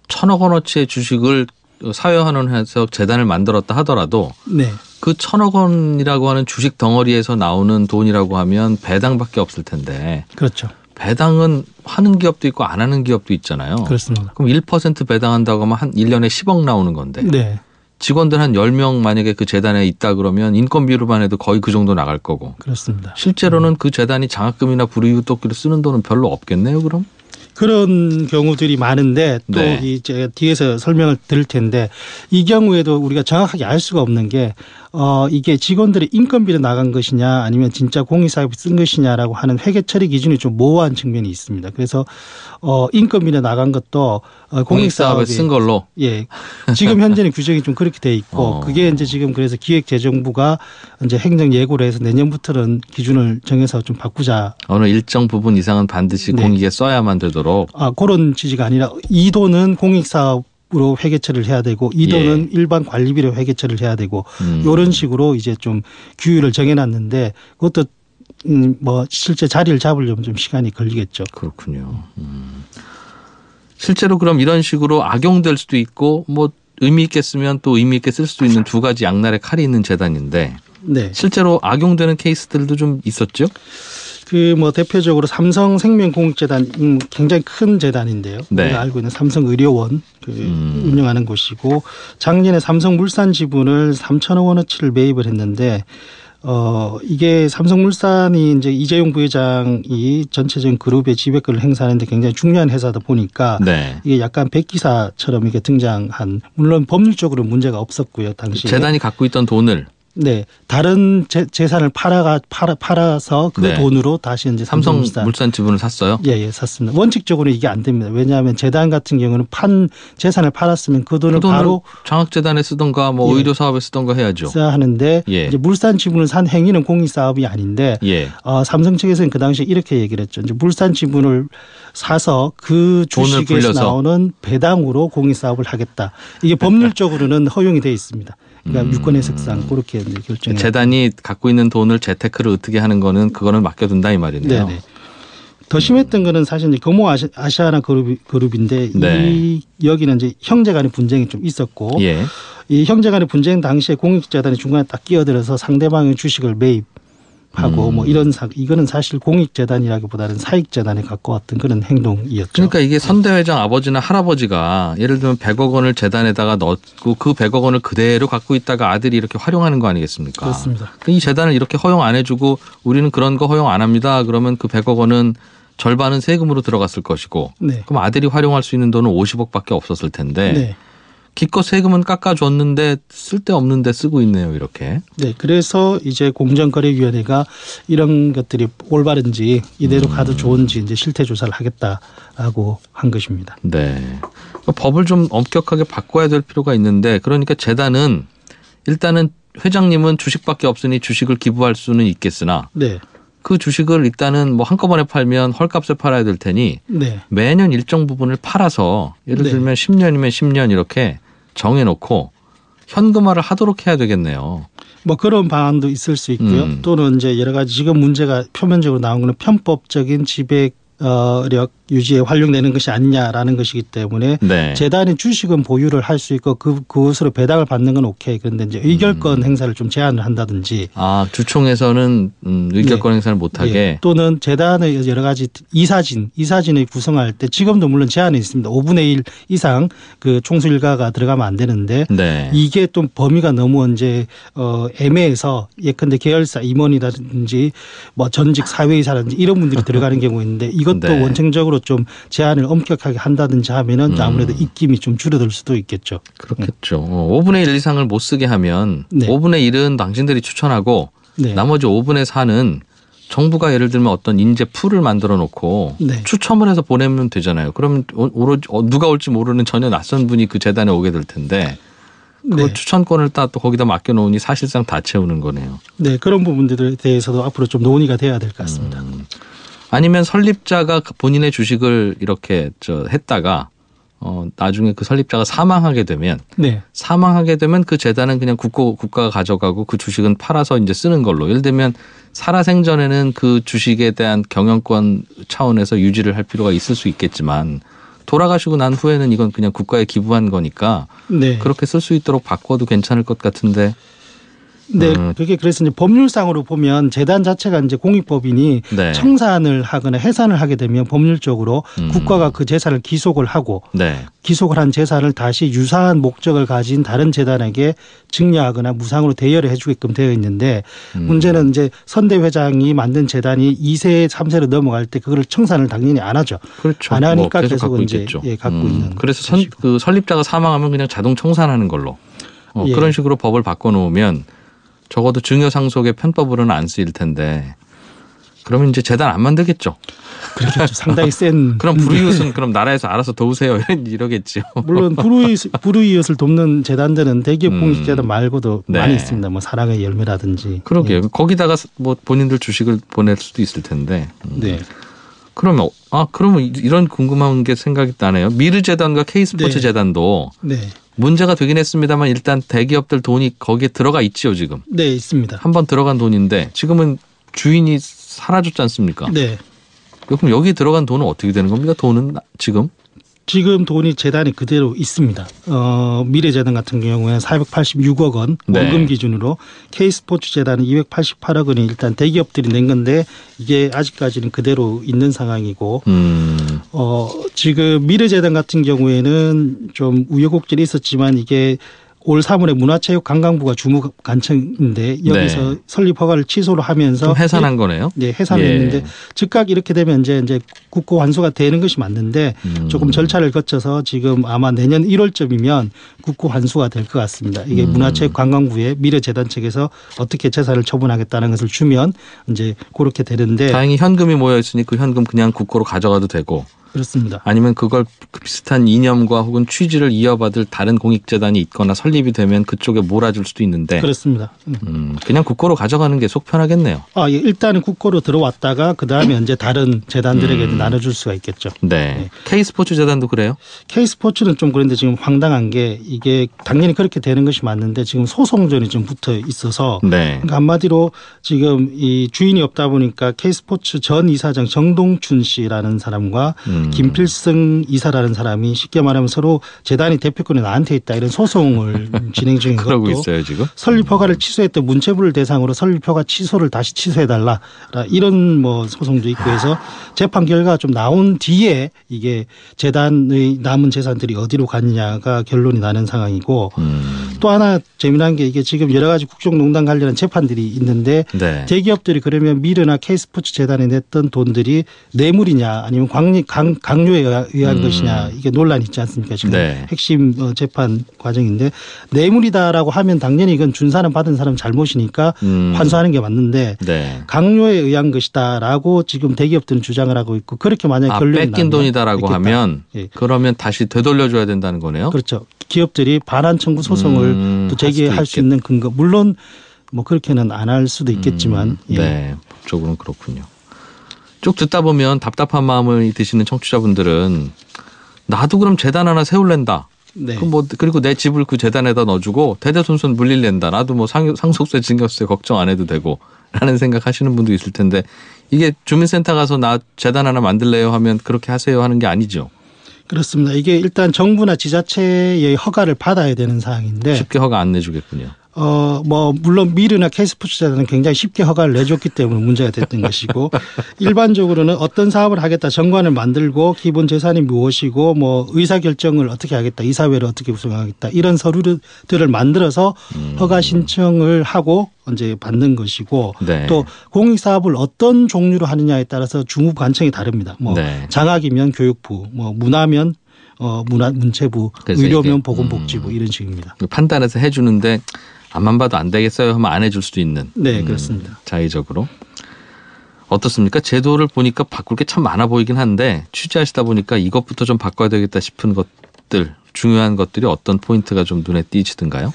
1,000억 원어치의 주식을 사회환원해서 재단을 만들었다 하더라도 네. 그 1,000억 원이라고 하는 주식 덩어리에서 나오는 돈이라고 하면 배당밖에 없을 텐데 그렇죠. 배당은 하는 기업도 있고 안 하는 기업도 있잖아요. 그렇습니다. 그럼 1% 배당한다고 하면 한 1년에 10억 나오는 건데 네. 직원들 한 10명 만약에 그 재단에 있다 그러면 인건비로만 해도 거의 그 정도 나갈 거고 그렇습니다. 실제로는 그 재단이 장학금이나 불우이웃돕기로 쓰는 돈은 별로 없겠네요 그럼? 그런 경우들이 많은데 또 네. 이제 뒤에서 설명을 드릴 텐데 이 경우에도 우리가 정확하게 알 수가 없는 게 이게 직원들의 인건비로 나간 것이냐 아니면 진짜 공익사업에 쓴 것이냐라고 하는 회계 처리 기준이 좀 모호한 측면이 있습니다. 그래서 인건비로 나간 것도 공익사업에 쓴 걸로 예 지금 현재는 규정이 좀 그렇게 돼 있고 그게 이제 지금 그래서 기획재정부가 이제 행정 예고를 해서 내년부터는 기준을 정해서 좀 바꾸자. 어느 일정 부분 이상은 반드시 네. 공익에 써야만 되도록. 그런 취지가 아니라 이 돈은 공익사업으로 회계 처리를 해야 되고 이 돈은 일반 관리비로 회계 처리를 해야 되고 이런 식으로 이제 좀 규율을 정해놨는데 그것도 뭐 실제 자리를 잡으려면 좀 시간이 걸리겠죠. 그렇군요. 실제로 그럼 이런 식으로 악용될 수도 있고 뭐 의미 있게 쓰면 또 의미 있게 쓸 수도 있는 두 가지 양날의 칼이 있는 재단인데 네. 실제로 악용되는 케이스들도 좀 있었죠? 그 뭐 대표적으로 삼성생명공익재단 굉장히 큰 재단인데요. 네. 우리가 알고 있는 삼성의료원 운영하는 곳이고 작년에 삼성물산 지분을 3천억 원어치를 매입을 했는데 이게 삼성물산이 이제 이재용 부회장이 전체적인 그룹의 지배권을 행사하는데 굉장히 중요한 회사다 보니까 네. 이게 약간 백기사처럼 이게 등장한 물론 법률적으로 문제가 없었고요 당시에 재단이 갖고 있던 돈을 네 다른 재산을 팔아서 그 네. 돈으로 다시 이제 삼성물산 지분을 샀어요. 예, 샀습니다. 원칙적으로 이게 안 됩니다. 왜냐하면 재단 같은 경우는 재산을 팔았으면 그 돈을 바로 장학재단에 쓰던가 뭐 예. 의료 사업에 쓰던가 해야죠. 써야 하는데 예. 이제 물산 지분을 산 행위는 공익 사업이 아닌데 예. 삼성 측에서는 그 당시에 이렇게 얘기를 했죠. 이제 물산 지분을 사서 그 주식에서 나오는 배당으로 공익 사업을 하겠다. 이게 법률적으로는 허용이 돼 있습니다. 그러니까 유권 해석상 그렇게 결정이 재단이 갖고 있는 돈을 재테크를 어떻게 하는 거는 그거는 맡겨둔다 이 말이네요. 네네. 더 심했던 거는 사실 이제 금호 아시아나 그룹인데 네. 이 여기는 이제 형제간의 분쟁이 좀 있었고 예. 이 형제간의 분쟁 당시에 공익재단이 중간에 딱 끼어들어서 상대방의 주식을 매입하고 뭐 이거는 사실 공익재단이라기보다는 사익재단에 가까웠던 그런 행동이었죠. 그러니까 이게 선대회장 아버지나 할아버지가 예를 들면 100억 원을 재단에다가 넣고 그 100억 원을 그대로 갖고 있다가 아들이 이렇게 활용하는 거 아니겠습니까? 그렇습니다. 이 재단을 이렇게 허용 안 해주고 우리는 그런 거 허용 안 합니다. 그러면 그 100억 원은 절반은 세금으로 들어갔을 것이고 네. 그럼 아들이 활용할 수 있는 돈은 50억밖에 없었을 텐데 네. 기껏 세금은 깎아줬는데 쓸데없는데 쓰고 있네요. 이렇게. 네, 그래서 이제 공정거래위원회가 이런 것들이 올바른지 이대로 가도 좋은지 이제 실태 조사를 하겠다라고 한 것입니다. 네. 그러니까 법을 좀 엄격하게 바꿔야 될 필요가 있는데 그러니까 재단은 일단은 회장님은 주식밖에 없으니 주식을 기부할 수는 있겠으나 네. 그 주식을 일단은 뭐 한꺼번에 팔면 헐값에 팔아야 될 테니 네. 매년 일정 부분을 팔아서 예를 네. 들면 10년이면 10년 이렇게 정해놓고 현금화를 하도록 해야 되겠네요. 뭐 그런 방안도 있을 수 있고요. 또는 이제 여러 가지 지금 문제가 표면적으로 나온 거는 편법적인 지배력 유지에 활용되는 것이 아니냐라는 것이기 때문에 네. 재단이 주식은 보유를 할 수 있고 그것으로 배당을 받는 건 오케이. 그런데 이제 의결권 행사를 좀 제한을 한다든지. 주총에서는 의결권 행사를 못하게. 예. 또는 재단의 여러 가지 이사진을 구성할 때 지금도 물론 제한이 있습니다. 5분의 1 이상 그 총수 일가가 들어가면 안 되는데 네. 이게 좀 범위가 너무 이제 애매해서 예컨대 계열사 임원이라든지 뭐 전직 사회이사라든지 이런 분들이 들어가는 경우가 있는데 이것도 네. 원칙적으로 좀 제한을 엄격하게 한다든지 하면은 아무래도 입김이 좀 줄어들 수도 있겠죠. 그렇겠죠. 5분의 1 이상을 못 쓰게 하면 네. 5분의 1은 당신들이 추천하고 네. 나머지 5분의 4는 정부가 예를 들면 어떤 인재 풀을 만들어 놓고 네. 추첨을 해서 보내면 되잖아요. 그러면 오로지 누가 올지 모르는 전혀 낯선 분이 그 재단에 오게 될 텐데 그 네. 추천권을 또 거기다 맡겨놓으니 사실상 다 채우는 거네요. 네, 그런 부분들에 대해서도 앞으로 좀 논의가 돼야 될 것 같습니다. 아니면 설립자가 본인의 주식을 이렇게 했다가 나중에 그 설립자가 사망하게 되면 네. 그 재단은 그냥 국가가 가져가고 그 주식은 팔아서 이제 쓰는 걸로. 예를 들면 살아생전에는 그 주식에 대한 경영권 차원에서 유지를 할 필요가 있을 수 있겠지만 돌아가시고 난 후에는 이건 그냥 국가에 기부한 거니까 네. 그렇게 쓸 수 있도록 바꿔도 괜찮을 것 같은데. 네, 그게 그래서 이제 법률상으로 보면 재단 자체가 이제 공익법인이 네. 청산을 하거나 해산을 하게 되면 법률적으로 국가가 그 재산을 기속을 하고 네. 기속을 한 재산을 다시 유사한 목적을 가진 다른 재단에게 증여하거나 무상으로 대여를 해주게끔 되어 있는데 문제는 이제 선대 회장이 만든 재단이 2세, 3세로 넘어갈 때 그걸 청산을 당연히 안 하죠. 그렇죠. 안 하니까 계속 계속 갖고 이제 있겠죠. 갖고 있는. 그래서 그 설립자가 사망하면 그냥 자동 청산하는 걸로. 예. 그런 식으로 법을 바꿔놓으면 적어도 증여 상속의 편법으로는 안 쓰일 텐데 그러면 이제 재단 안 만들겠죠. 그렇겠죠. 상당히 센. 그럼 불이웃은 그럼 나라에서 알아서 도우세요 이러겠죠. 물론 불우이웃을 돕는 재단들은 대기업 공익재단 말고도 네. 많이 있습니다. 뭐 사랑의 열매라든지. 그러게요. 예. 거기다가 뭐 본인들 주식을 보낼 수도 있을 텐데. 네. 그러면 이런 궁금한 게 생각이 나네요. 미르재단과 K스포츠 네. 재단도 네. 문제가 되긴 했습니다만 일단 대기업들 돈이 거기에 들어가 있지요 지금. 네, 있습니다. 한번 들어간 돈인데 지금은 주인이 사라졌지 않습니까? 네. 그럼 여기 들어간 돈은 어떻게 되는 겁니까? 돈은 지금 돈이 재단에 그대로 있습니다. 미래재단 같은 경우에는 486억 원 원금 네. 기준으로 K스포츠 재단은 288억 원이 일단 대기업들이 낸 건데 이게 아직까지는 그대로 있는 상황이고 지금 미래재단 같은 경우에는 좀 우여곡절이 있었지만 이게 올 3월에 문화체육관광부가 주무관청인데 여기서 네. 설립 허가를 취소를 하면서 좀 해산한 거네요. 네, 해산을 예. 했는데 즉각 이렇게 되면 이제 국고 환수가 되는 것이 맞는데 조금 절차를 거쳐서 지금 아마 내년 1월쯤이면 국고 환수가 될 것 같습니다. 이게 문화체육관광부의 미래재단 측에서 어떻게 재산을 처분하겠다는 것을 주면 이제 그렇게 되는데 다행히 현금이 모여 있으니 그 현금 그냥 국고로 가져가도 되고 그렇습니다. 아니면 그걸 비슷한 이념과 혹은 취지를 이어받을 다른 공익재단이 있거나 설립이 되면 그쪽에 몰아줄 수도 있는데 그렇습니다. 그냥 국고로 가져가는 게 속 편하겠네요. 예, 일단은 국고로 들어왔다가 그다음에 이제 다른 재단들에게 나눠줄 수가 있겠죠. 네. K스포츠 재단도 그래요? K스포츠는 좀 그런데 지금 황당한 게 이게 당연히 그렇게 되는 것이 맞는데 지금 소송전이 좀 붙어 있어서 네. 그러니까 한마디로 지금 이 주인이 없다 보니까 K스포츠 전 이사장 정동춘 씨라는 사람과 김필승 이사라는 사람이 쉽게 말하면 서로 재단이 대표권이 나한테 있다 이런 소송을 진행 중인 그러고 것도 있어요 지금. 설립 허가를 취소했던 문체부를 대상으로 설립 허가 취소를 다시 취소해달라 이런 뭐 소송도 있고 해서 재판 결과가 좀 나온 뒤에 이게 재단의 남은 재산들이 어디로 갔냐가 결론이 나는 상황이고 또 하나 재미난 게 이게 지금 여러 가지 국정농단 관련한 재판들이 있는데 네. 대기업들이 그러면 미르나 K스포츠 재단에 냈던 돈들이 뇌물이냐 아니면 강요에 의한 것이냐 이게 논란이 있지 않습니까? 지금 네. 핵심 재판 과정인데 뇌물이다라고 하면 당연히 이건 준 사람 받은 사람 잘못이니까 환수하는 게 맞는데 네. 강요에 의한 것이다라고 지금 대기업들은 주장을 하고 있고 그렇게 만약 결론이 뺏긴 나면 돈이다라고 뺏겼다. 하면 예. 그러면 다시 되돌려줘야 된다는 거네요. 그렇죠. 기업들이 반환 청구 소송을 또 제기할 수 있는 근거 물론 뭐 그렇게는 안 할 수도 있겠지만 예. 네. 법적으로는 그렇군요. 쭉 듣다 보면 답답한 마음을 드시는 청취자분들은 나도 그럼 재단 하나 세울랜다. 네. 그리고 내 집을 그 재단에다 넣어주고 대대손손 물릴랜다. 나도 뭐 상속세, 증여세 걱정 안 해도 되고 라는 생각하시는 분도 있을 텐데 이게 주민센터 가서 나 재단 하나 만들래요 하면 그렇게 하세요 하는 게 아니죠. 그렇습니다. 이게 일단 정부나 지자체의 허가를 받아야 되는 사항인데 쉽게 허가 안 내주겠군요. 물론 미르나 K스포츠재단은 굉장히 쉽게 허가를 내줬기 때문에 문제가 됐던 것이고 일반적으로는 어떤 사업을 하겠다 정관을 만들고 기본 재산이 무엇이고 뭐 의사결정을 어떻게 하겠다 이사회를 어떻게 구성하겠다 이런 서류들을 만들어서 허가 신청을 하고 이제 받는 것이고 네. 또 공익사업을 어떤 종류로 하느냐에 따라서 주무 관청이 다릅니다. 뭐 네. 장학이면 교육부, 뭐 문화면 문체부, 의료면 보건복지부 이런 식입니다. 판단해서 해주는데 앞만 봐도 안 되겠어요 하면 안 해줄 수도 있는. 네, 그렇습니다. 자의적으로. 어떻습니까? 제도를 보니까 바꿀 게 참 많아 보이긴 한데 취재하시다 보니까 이것부터 좀 바꿔야 되겠다 싶은 것들, 중요한 것들이 어떤 포인트가 좀 눈에 띄시던가요?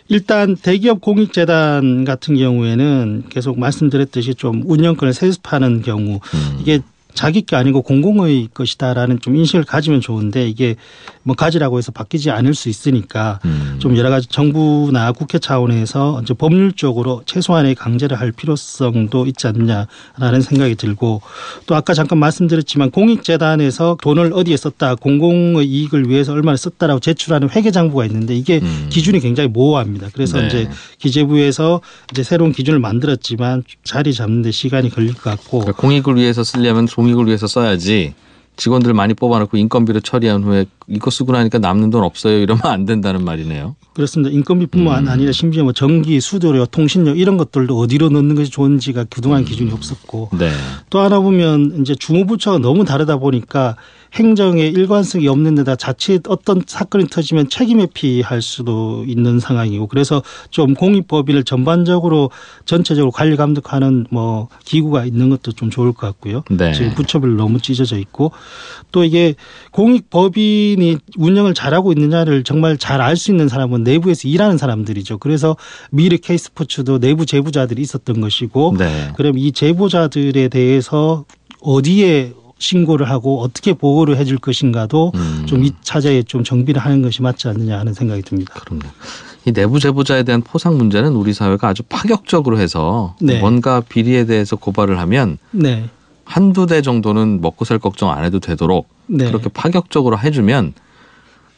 일단 대기업 공익재단 같은 경우에는 계속 말씀드렸듯이 좀 운영권을 세습하는 경우 이게 자기 게 아니고 공공의 것이다라는 좀 인식을 가지면 좋은데 이게 뭐 가지라고 해서 바뀌지 않을 수 있으니까 좀 여러 가지 정부나 국회 차원에서 이제 법률적으로 최소한의 강제를 할 필요성도 있지 않냐라는 생각이 들고 또 아까 잠깐 말씀드렸지만 공익재단에서 돈을 어디에 썼다 공공의 이익을 위해서 얼마나 썼다라고 제출하는 회계장부가 있는데 이게 기준이 굉장히 모호합니다. 그래서 네. 이제 기재부에서 이제 새로운 기준을 만들었지만 자리 잡는 데 시간이 걸릴 것 같고 그러니까 공익을 위해서 쓰려면 공익을 위해서 써야지 직원들 많이 뽑아놓고 인건비를 처리한 후에 이거 쓰고 나니까 남는 돈 없어요 이러면 안 된다는 말이네요. 그렇습니다. 인건비뿐만 아니라 심지어 뭐 전기, 수도료, 통신료 이런 것들도 어디로 넣는 것이 좋은지가 그동안 기준이 없었고 네. 또 하나 보면 이제 주무부처가 너무 다르다 보니까 행정에 일관성이 없는 데다 자칫 어떤 사건이 터지면 책임 회피할 수도 있는 상황이고 그래서 좀 공익법인을 전반적으로 전체적으로 관리 감독하는 뭐 기구가 있는 것도 좀 좋을 것 같고요. 네. 지금 부처별로 너무 찢어져 있고 또 이게 공익법인이 운영을 잘하고 있느냐를 정말 잘 알 수 있는 사람은 내부에서 일하는 사람들이죠. 그래서 미르 K스포츠도 내부 제보자들이 있었던 것이고 네. 그럼 이 제보자들에 대해서 어디에 신고를 하고 어떻게 보고를 해줄 것인가도 좀 이 차제에 좀 정비를 하는 것이 맞지 않느냐 하는 생각이 듭니다. 그럼요. 이 내부 제보자에 대한 포상 문제는 우리 사회가 아주 파격적으로 해서 네. 뭔가 비리에 대해서 고발을 하면 네. 한두 대 정도는 먹고 살 걱정 안 해도 되도록 네. 그렇게 파격적으로 해주면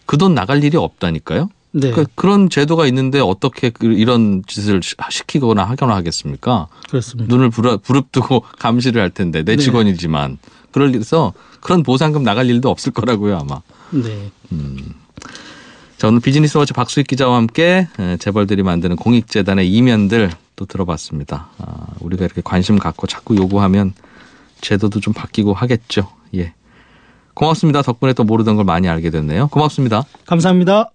그 돈 나갈 일이 없다니까요. 네. 그런 제도가 있는데 어떻게 이런 짓을 시키거나 하거나 하겠습니까? 그렇습니다. 눈을 부릅뜨고 감시를 할 텐데 내 네. 직원이지만 그래서 그런 보상금 나갈 일도 없을 거라고요 아마. 네. 자, 오늘 비즈니스워치 박수익 기자와 함께 재벌들이 만드는 공익재단의 이면들 또 들어봤습니다. 우리가 이렇게 관심 갖고 자꾸 요구하면 제도도 좀 바뀌고 하겠죠. 예. 고맙습니다. 덕분에 또 모르던 걸 많이 알게 됐네요. 고맙습니다. 감사합니다.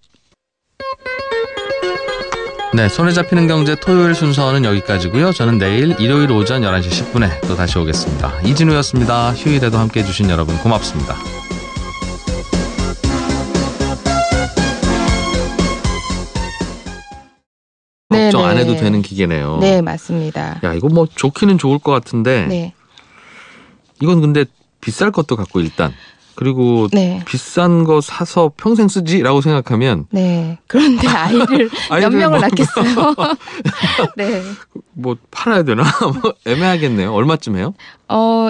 네, 손에 잡히는 경제 토요일 순서는 여기까지고요. 저는 내일 일요일 오전 11시 10분에 또 다시 오겠습니다. 이진우였습니다. 휴일에도 함께해 주신 여러분 고맙습니다. 걱정 안 해도 되는 기계네요. 네, 맞습니다. 야, 이거 뭐 좋기는 좋을 것 같은데 네. 이건 근데 비쌀 것도 같고 일단 그리고 네. 비싼 거 사서 평생 쓰지라고 생각하면 네. 그런데 아이를 몇 아이를 명을 뭐- 낳겠어요? 네. 뭐 팔아야 되나? 뭐 애매하겠네요. 얼마쯤 해요?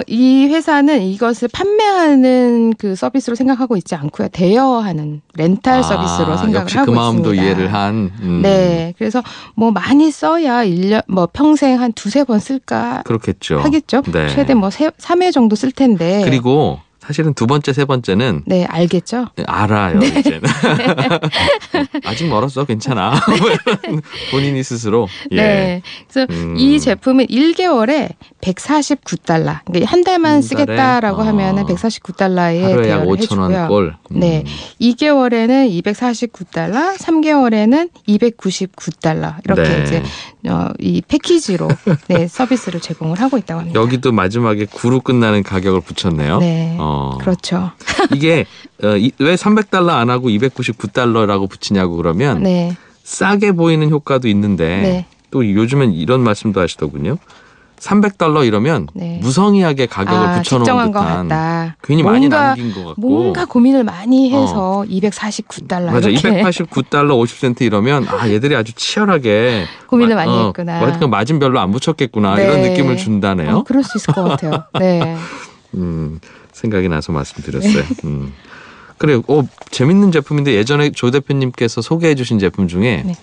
이 회사는 이것을 판매하는 그 서비스로 생각하고 있지 않고요. 대여하는 렌탈 서비스로 생각을 역시 하고 그 마음도 있습니다. 이해를 한. 네. 그래서 뭐 많이 써야 1년 뭐 평생 한 두세 번 쓸까 그렇겠죠. 하겠죠. 네. 최대 뭐 3회 정도 쓸 텐데. 그리고 사실은 두 번째, 세 번째는 네, 알겠죠? 알아요, 이제는. 아직 멀었어, 괜찮아. 본인이 스스로. 예. 네. 그래서 이 제품은 1개월에 149달러. 그러니까 한 달만 한 달에? 쓰겠다라고 하면은 149달러에 하루에 약 대여를 5,000원 해주고요. 꼴. 네. 2개월에는 249달러, 3개월에는 299달러. 이렇게 네. 이제 이 패키지로 네, 서비스를 제공을 하고 있다고 합니다. 여기도 마지막에 9로 끝나는 가격을 붙였네요. 네. 그렇죠. 이게 왜 300달러 안 하고 299달러라고 붙이냐고 그러면 네. 싸게 보이는 효과도 있는데 네. 또 요즘엔 이런 말씀도 하시더군요. $300 이러면 네. 무성의하게 가격을 붙여놓은 책정한 것 듯한 같다. 괜히 많이 남긴 것 같고 뭔가 고민을 많이 해서 $249 맞아. 이렇게 $289 50센트 이러면 얘들이 아주 치열하게 고민을 많이 했구나. 그러니까 마진 별로 안 붙였겠구나 네. 이런 느낌을 준다네요. 그럴 수 있을 것 같아요. 네. 생각이 나서 말씀드렸어요. 그래요. 재밌는 제품인데 예전에 조 대표님께서 소개해 주신 제품 중에 네.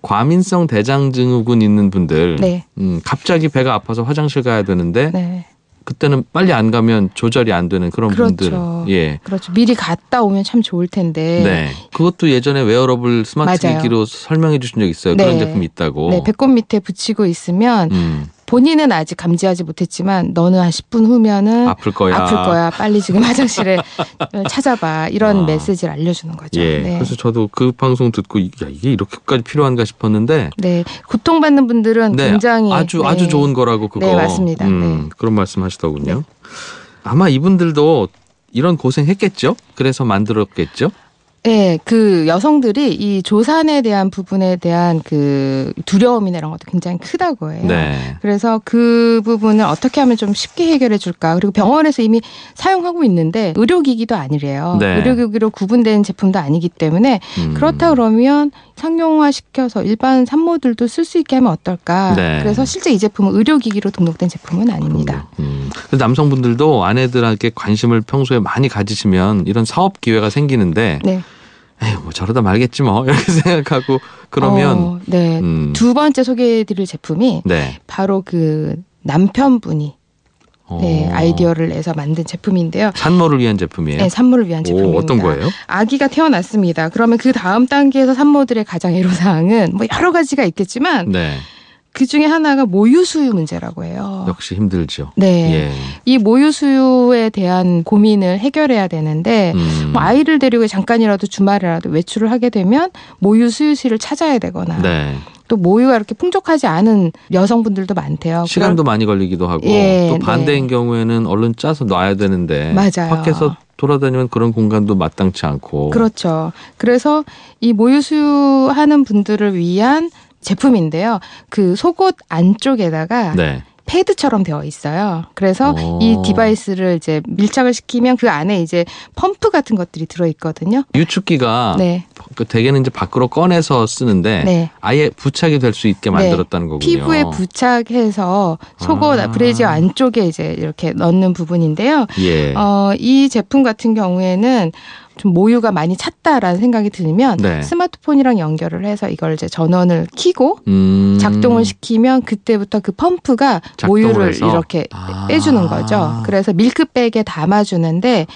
과민성 대장 증후군 있는 분들 네. 갑자기 배가 아파서 화장실 가야 되는데 네. 그때는 빨리 안 가면 조절이 안 되는 그런 그렇죠. 분들. 예. 그렇죠. 미리 갔다 오면 참 좋을 텐데. 네. 그것도 예전에 웨어러블 스마트 맞아요. 기기로 설명해 주신 적 있어요. 네. 그런 제품이 있다고. 네, 배꼽 밑에 붙이고 있으면 본인은 아직 감지하지 못했지만 너는 한 10분 후면은 아플 거야. 빨리 지금 화장실에 찾아봐. 이런 메시지를 알려주는 거죠. 예. 네. 그래서 저도 그 방송 듣고 이게 이렇게까지 필요한가 싶었는데. 네. 고통받는 분들은 네. 굉장히 아주 좋은 거라고 그거. 네, 맞습니다. 네. 그런 말씀하시더군요. 아마 이분들도 이런 고생했겠죠. 그래서 만들었겠죠. 네, 그 여성들이 이 조산에 대한 부분에 대한 그 두려움이나 이런 것도 굉장히 크다고 해요. 네. 그래서 그 부분을 어떻게 하면 좀 쉽게 해결해 줄까. 그리고 병원에서 이미 사용하고 있는데 의료기기도 아니래요. 네. 의료기기로 구분된 제품도 아니기 때문에 그렇다 그러면 상용화 시켜서 일반 산모들도 쓸 수 있게 하면 어떨까. 네. 그래서 실제 이 제품은 의료기기로 등록된 제품은 아닙니다. 남성분들도 아내들에게 관심을 평소에 많이 가지시면 이런 사업 기회가 생기는데 네. 에휴, 뭐 저러다 말겠지 뭐 이렇게 생각하고 그러면 네. 두 번째 소개해드릴 제품이 네. 바로 그 남편분이 네, 아이디어를 내서 만든 제품인데요. 산모를 위한 제품이에요? 네, 산모를 위한 제품입니다. 어떤 거예요? 아기가 태어났습니다. 그러면 그 다음 단계에서 산모들의 가장 애로사항은 뭐 여러 가지가 있겠지만 네. 그 중에 하나가 모유수유 문제라고 해요. 역시 힘들죠. 네. 예. 이 모유수유에 대한 고민을 해결해야 되는데 뭐 아이를 데리고 잠깐이라도 주말이라도 외출을 하게 되면 모유수유실을 찾아야 되거나 네. 또 모유가 이렇게 풍족하지 않은 여성분들도 많대요. 시간도 많이 걸리기도 하고 예, 또 반대인 네. 경우에는 얼른 짜서 놔야 되는데 맞아요. 밖에서 돌아다니면 그런 공간도 마땅치 않고 그렇죠. 그래서 이 모유수유하는 분들을 위한 제품인데요. 그 속옷 안쪽에다가 네. 패드처럼 되어 있어요. 그래서 이 디바이스를 이제 밀착을 시키면 그 안에 이제 펌프 같은 것들이 들어 있거든요. 유축기가 네. 대개는 이제 밖으로 꺼내서 쓰는데 네. 아예 부착이 될 수 있게 만들었다는 거군요. 피부에 부착해서 속옷 브래지어 안쪽에 이제 이렇게 넣는 부분인데요. 예. 이 제품 같은 경우에는 좀 모유가 많이 찼다라는 생각이 들면 네. 스마트폰이랑 연결을 해서 이걸 이제 전원을 켜고 작동을 시키면 그때부터 그 펌프가 모유를 해서? 이렇게 빼주는 거죠. 그래서 밀크백에 담아주는데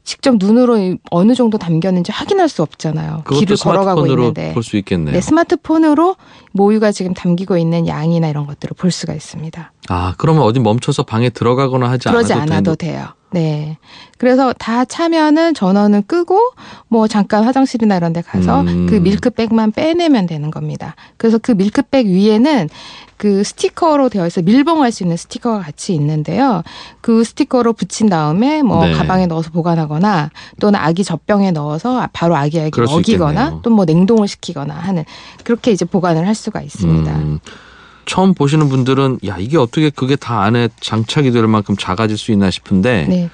직접 눈으로 어느 정도 담겼는지 확인할 수 없잖아요. 길을 걸어가고 스마트폰으로 있는데. 볼 수 있겠네요. 네, 스마트폰으로 모유가 지금 담기고 있는 양이나 이런 것들을 볼 수가 있습니다. 그러면 어디 멈춰서 방에 들어가거나 하지 그러지 않아도 돼요. 네. 그래서 다 차면은 전원을 끄고 뭐 잠깐 화장실이나 이런 데 가서 그 밀크백만 빼내면 되는 겁니다. 그래서 그 밀크백 위에는 그 스티커로 되어 있어 밀봉할 수 있는 스티커가 같이 있는데요. 그 스티커로 붙인 다음에 뭐 네. 가방에 넣어서 보관하거나 또는 아기 젖병에 넣어서 바로 아기에게 그럴 수 먹이거나 있겠네요. 또 뭐 냉동을 시키거나 하는 그렇게 이제 보관을 할 수가 있습니다. 처음 보시는 분들은 이게 어떻게 그게 다 안에 장착이 될 만큼 작아질 수 있나 싶은데 네.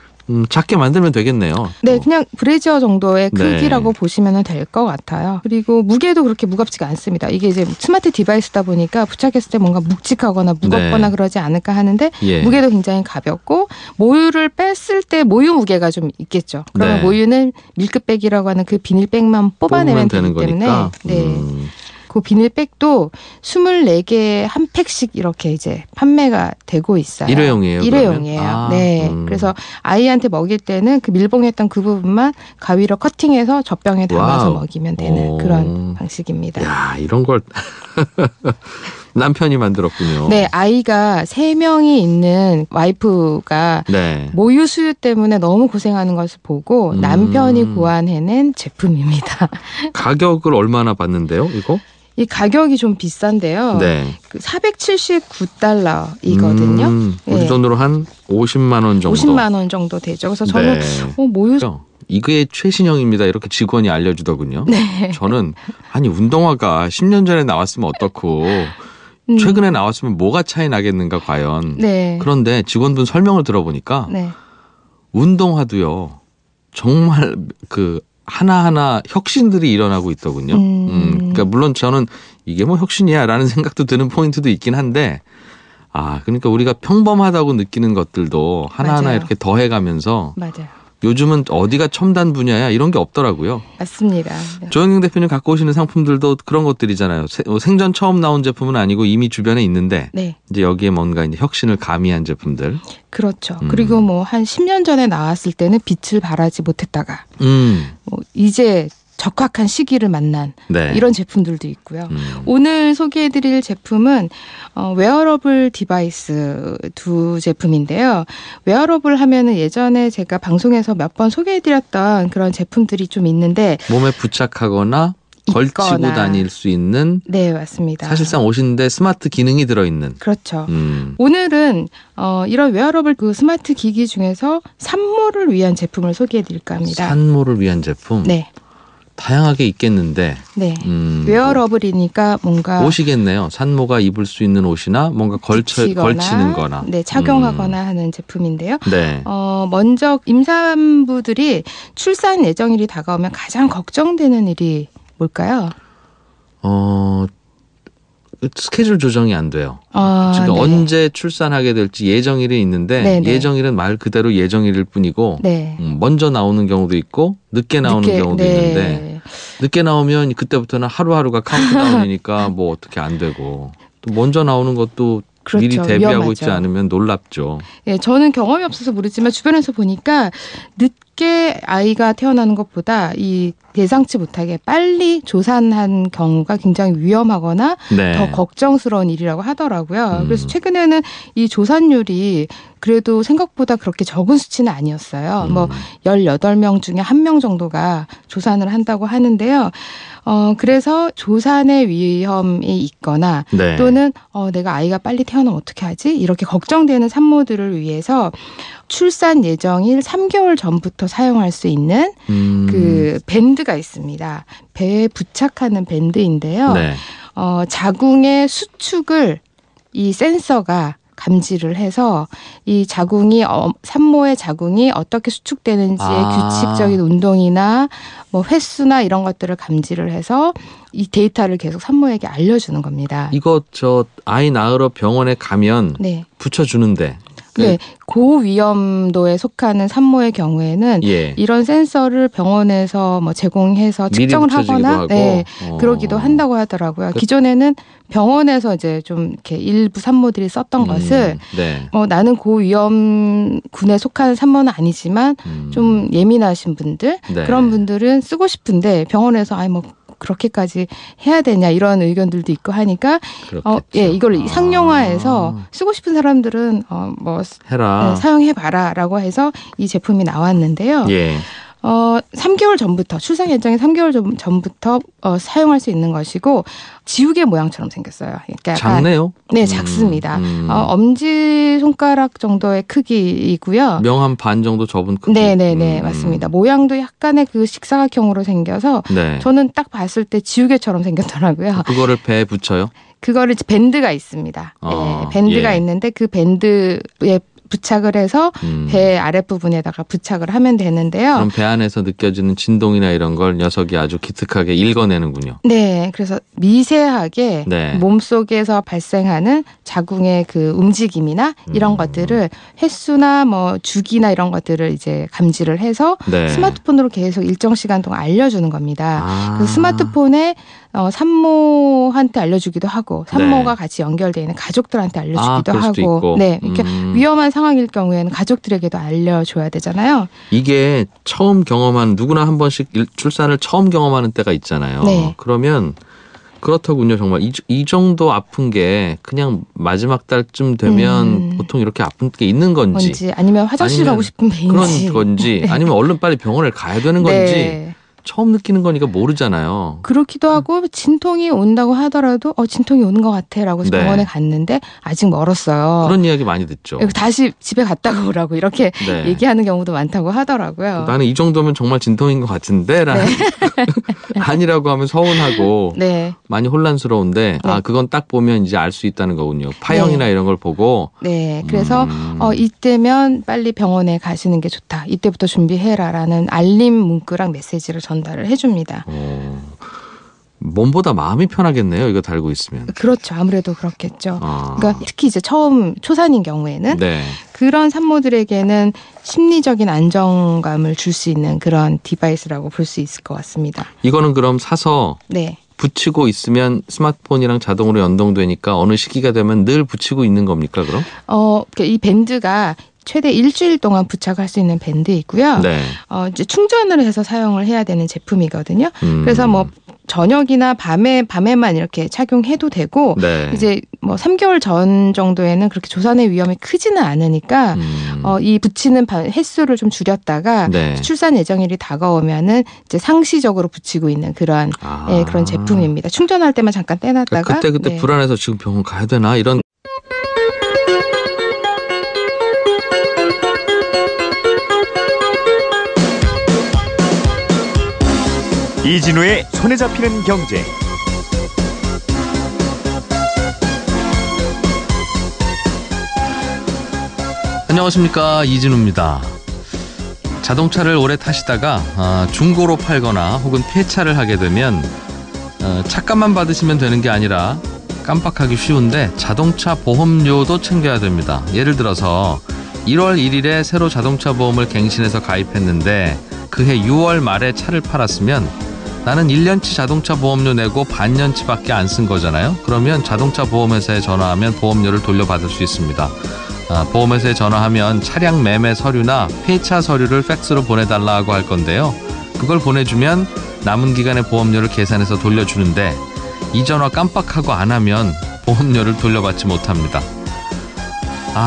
작게 만들면 되겠네요. 네, 그냥 브래지어 정도의 네. 크기라고 보시면 될 것 같아요. 그리고 무게도 그렇게 무겁지가 않습니다. 이게 이제 스마트 디바이스다 보니까 부착했을 때 뭔가 묵직하거나 무겁거나 네. 그러지 않을까 하는데 예. 무게도 굉장히 가볍고 모유를 뺐을 때 모유 무게가 좀 있겠죠. 그러면 네. 모유는 밀크백이라고 하는 그 비닐백만 뽑아내면 되기 때문에 거니까. 네. 그 비닐백도 24개 한 팩씩 이렇게 이제 판매가 되고 있어요. 일회용이에요, 일회용이에요. 그러면? 네. 그래서 아이한테 먹일 때는 그 밀봉했던 그 부분만 가위로 커팅해서 젖병에 담아서 와우. 먹이면 되는 그런 방식입니다. 야, 이런 걸 남편이 만들었군요. 네, 아이가 3명이 있는 와이프가 네. 모유 수유 때문에 너무 고생하는 것을 보고 남편이 고안해낸 제품입니다. 가격을 얼마나 받는데요, 이거? 이 가격이 좀 비싼데요. 네. 그 $479이거든요. 우리 네. 돈으로 한 50만 원 정도. 50만 원 정도 되죠. 그래서 저는 네. 모유 이게 최신형입니다. 이렇게 직원이 알려주더군요. 네. 저는 운동화가 10년 전에 나왔으면 어떻고 최근에 나왔으면 뭐가 차이 나겠는가 과연. 네. 그런데 직원분 설명을 들어보니까 네. 운동화도요. 정말 그 하나하나 혁신들이 일어나고 있더군요. 그러니까 물론 저는 이게 뭐 혁신이야라는 생각도 드는 포인트도 있긴 한데 그러니까 우리가 평범하다고 느끼는 것들도 하나하나 맞아요. 이렇게 더해가면서 맞아요. 요즘은 어디가 첨단 분야야 이런 게 없더라고요. 맞습니다. 네. 조영경 대표님 갖고 오시는 상품들도 그런 것들이잖아요. 생전 처음 나온 제품은 아니고 이미 주변에 있는데 네. 이제 여기에 뭔가 이제 혁신을 가미한 제품들. 그렇죠. 그리고 뭐 한 10년 전에 나왔을 때는 빛을 발하지 못했다가 뭐 이제 적합한 시기를 만난 네. 이런 제품들도 있고요. 오늘 소개해드릴 제품은 웨어러블 디바이스 두 제품인데요. 웨어러블 하면은 예전에 제가 방송에서 몇 번 소개해드렸던 그런 제품들이 좀 있는데 몸에 부착하거나 걸치고 있거나. 다닐 수 있는 네, 맞습니다. 사실상 옷인데 스마트 기능이 들어있는. 그렇죠. 오늘은 이런 웨어러블 그 스마트 기기 중에서 산모를 위한 제품을 소개해드릴까 합니다. 산모를 위한 제품. 네, 다양하게 있겠는데. 네. 웨어러블이니까 뭔가 옷이겠네요. 산모가 입을 수 있는 옷이나 뭔가 걸치는 거나. 네, 착용하거나 하는 제품인데요. 네. 먼저 임산부들이 출산 예정일이 다가오면 가장 걱정되는 일이 뭘까요? 스케줄 조정이 안 돼요. 네. 지금 언제 출산하게 될지 예정일이 있는데 네네. 예정일은 말 그대로 예정일일 뿐이고 네. 먼저 나오는 경우도 있고 늦게 나오는 경우도 네. 있는데 늦게 나오면 그때부터는 하루하루가 카운트다운이니까 뭐 어떻게 안 되고 또 먼저 나오는 것도 그렇죠. 미리 대비하고 위험하죠. 있지 않으면 놀랍죠. 예, 저는 경험이 없어서 모르지만 주변에서 보니까 늦게 아이가 태어나는 것보다 이 예상치 못하게 빨리 조산한 경우가 굉장히 위험하거나 네. 더 걱정스러운 일이라고 하더라고요. 그래서 최근에는 이 조산율이 그래도 생각보다 그렇게 적은 수치는 아니었어요. 뭐 18명 중에 1명 정도가 조산을 한다고 하는데요. 그래서 조산의 위험이 있거나 네. 또는 내가 아이가 빨리 태어나면 어떻게 하지? 이렇게 걱정되는 산모들을 위해서 출산 예정일 3개월 전부터 사용할 수 있는 그 밴드가 있습니다. 배에 부착하는 밴드인데요. 네. 자궁의 수축을 이 센서가 감지를 해서 이 자궁이 산모의 자궁이 어떻게 수축되는지의 규칙적인 운동이나 뭐 횟수나 이런 것들을 감지를 해서 이 데이터를 계속 산모에게 알려주는 겁니다. 이거 아이 낳으러 병원에 가면 네. 붙여주는데. 네, 고위험도에 속하는 산모의 경우에는 예. 이런 센서를 병원에서 뭐 제공해서 미리 측정을 붙여주기도 하거나 하고. 네, 그러기도 한다고 하더라고요. 기존에는 병원에서 이제 좀 이렇게 일부 산모들이 썼던 것을 네. 나는 고위험군에 속하는 산모는 아니지만 좀 예민하신 분들 네. 그런 분들은 쓰고 싶은데 병원에서 뭐 그렇게까지 해야 되냐 이런 의견들도 있고 하니까 그렇겠죠. 예, 이걸 상용화해서 쓰고 싶은 사람들은 뭐 해라. 네, 사용해 봐라라고 해서 이 제품이 나왔는데요. 예. 3개월 전부터 출산 예정일 3개월 전부터 사용할 수 있는 것이고 지우개 모양처럼 생겼어요. 그러니까 작네요. 네, 작습니다. 엄지 손가락 정도의 크기이고요. 명 한 반 정도 접은 크기. 네네네 맞습니다. 모양도 약간의 그 직사각형으로 생겨서 네. 저는 딱 봤을 때 지우개처럼 생겼더라고요. 그거를 배에 붙여요? 그거를 밴드가 있습니다. 네, 밴드가 예. 있는데 그 밴드에 부착을 해서 배 아랫부분에다가 부착을 하면 되는데요. 그럼 배 안에서 느껴지는 진동이나 이런 걸 녀석이 아주 기특하게 읽어내는군요. 네, 그래서 미세하게 네. 몸속에서 발생하는 자궁의 그 움직임이나 이런 것들을 횟수나 뭐 주기나 이런 것들을 이제 감지를 해서 네. 스마트폰으로 계속 일정 시간 동안 알려주는 겁니다. 아. 그 스마트폰에 산모한테 알려주기도 하고 산모가 네. 같이 연결되어 있는 가족들한테 알려주기도 그럴 수도 하고 있고. 네, 이렇게 위험한 상황일 경우에는 가족들에게도 알려줘야 되잖아요. 이게 처음 경험하는 누구나 한 번씩 출산을 처음 경험하는 때가 있잖아요. 네. 그러면 그렇더군요. 정말 이 정도 아픈 게 그냥 마지막 달쯤 되면 보통 이렇게 아픈 게 있는 건지 아니면 화장실 아니면 가고 싶은 배인지 그런 건지 아니면 얼른 빨리 병원을 가야 되는 건지 네. 처음 느끼는 거니까 모르잖아요. 그렇기도 하고 진통이 온다고 하더라도 진통이 오는 것 같아라고 네. 병원에 갔는데 아직 멀었어요. 그런 이야기 많이 듣죠. 다시 집에 갔다가 오라고 이렇게 네. 얘기하는 경우도 많다고 하더라고요. 나는 이 정도면 정말 진통인 것 같은데 라는 아니라고 하면 서운하고 네. 많이 혼란스러운데 네. 그건 딱 보면 이제 알 수 있다는 거군요. 파형이나 이런 걸 보고 네. 그래서 이때면 빨리 병원에 가시는 게 좋다. 이때부터 준비해라라는 알림 문구랑 메시지를 전달을 해줍니다. 몸보다 마음이 편하겠네요. 이거 달고 있으면. 그렇죠. 아무래도 그렇겠죠. 아. 그러니까 특히 이제 처음 초산인 경우에는 네. 그런 산모들에게는 심리적인 안정감을 줄 수 있는 그런 디바이스라고 볼 수 있을 것 같습니다. 이거는 그럼 사서 네. 붙이고 있으면 스마트폰이랑 자동으로 연동되니까 어느 시기가 되면 늘 붙이고 있는 겁니까, 그럼? 그러니까 이 밴드가 최대 일주일 동안 부착할 수 있는 밴드이고요. 네. 이제 충전을 해서 사용을 해야 되는 제품이거든요. 그래서 뭐 저녁이나 밤에만 이렇게 착용해도 되고 네. 이제 뭐 3개월 전 정도에는 그렇게 조산의 위험이 크지는 않으니까 이 붙이는 횟수를 좀 줄였다가 네. 출산 예정일이 다가오면은 이제 상시적으로 붙이고 있는 그런 그런 제품입니다. 충전할 때만 잠깐 떼놨다가 그때 불안해서 지금 병원 가야 되나 이런. 이진우의 손에 잡히는 경제. 안녕하십니까, 이진우입니다. 자동차를 오래 타시다가 중고로 팔거나 혹은 폐차를 하게 되면 차값만 받으시면 되는 게 아니라 깜빡하기 쉬운데 자동차 보험료도 챙겨야 됩니다. 예를 들어서 1월 1일에 새로 자동차 보험을 갱신해서 가입했는데 그해 6월 말에 차를 팔았으면 나는 1년치 자동차 보험료 내고 반년치밖에 안 쓴 거잖아요. 그러면 자동차 보험회사에 전화하면 보험료를 돌려받을 수 있습니다. 보험회사에 전화하면 차량 매매 서류나 폐차 서류를 팩스로 보내달라고 할 건데요. 그걸 보내주면 남은 기간의 보험료를 계산해서 돌려주는데 이 전화 깜빡하고 안 하면 보험료를 돌려받지 못합니다.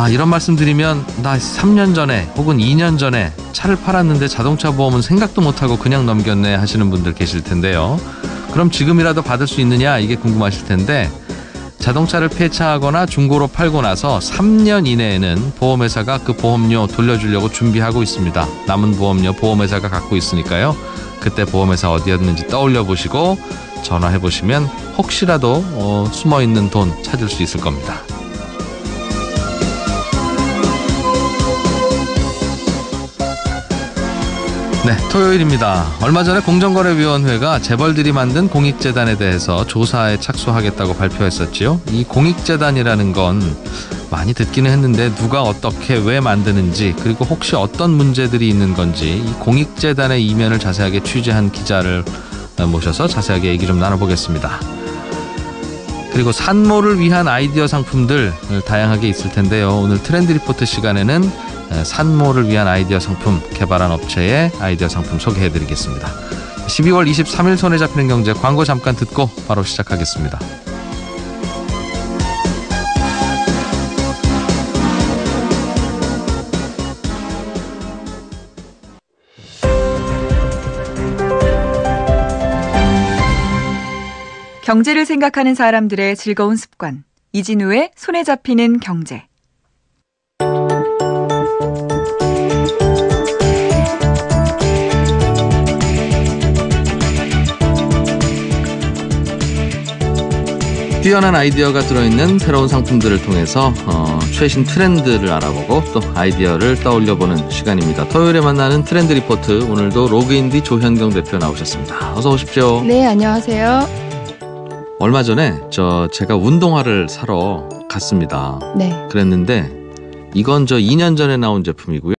이런 말씀 드리면 나 3년 전에 혹은 2년 전에 차를 팔았는데 자동차 보험은 생각도 못하고 그냥 넘겼네 하시는 분들 계실 텐데요. 그럼 지금이라도 받을 수 있느냐 이게 궁금하실 텐데 자동차를 폐차하거나 중고로 팔고 나서 3년 이내에는 보험회사가 그 보험료 돌려주려고 준비하고 있습니다. 남은 보험료 보험회사가 갖고 있으니까요. 그때 보험회사 어디였는지 떠올려 보시고 전화해 보시면 혹시라도 숨어있는 돈 찾을 수 있을 겁니다. 네, 토요일입니다. 얼마 전에 공정거래위원회가 재벌들이 만든 공익재단에 대해서 조사에 착수하겠다고 발표했었지요. 이 공익재단이라는 건 많이 듣기는 했는데 누가 어떻게 왜 만드는지 그리고 혹시 어떤 문제들이 있는 건지 이 공익재단의 이면을 자세하게 취재한 기자를 모셔서 자세하게 얘기 좀 나눠보겠습니다. 그리고 산모를 위한 아이디어 상품들 다양하게 있을 텐데요. 오늘 트렌드 리포트 시간에는 산모를 위한 아이디어 상품 개발한 업체의 아이디어 상품 소개해드리겠습니다. 12월 23일 손에 잡히는 경제 광고 잠깐 듣고 바로 시작하겠습니다. 경제를 생각하는 사람들의 즐거운 습관. 이진우의 손에 잡히는 경제. 뛰어난 아이디어가 들어있는 새로운 상품들을 통해서 최신 트렌드를 알아보고 또 아이디어를 떠올려보는 시간입니다. 토요일에 만나는 트렌드 리포트, 오늘도 로그인디 조현경 대표 나오셨습니다. 어서 오십시오. 네, 안녕하세요. 얼마 전에 제가 운동화를 사러 갔습니다. 네. 그랬는데 이건 2년 전에 나온 제품이고요.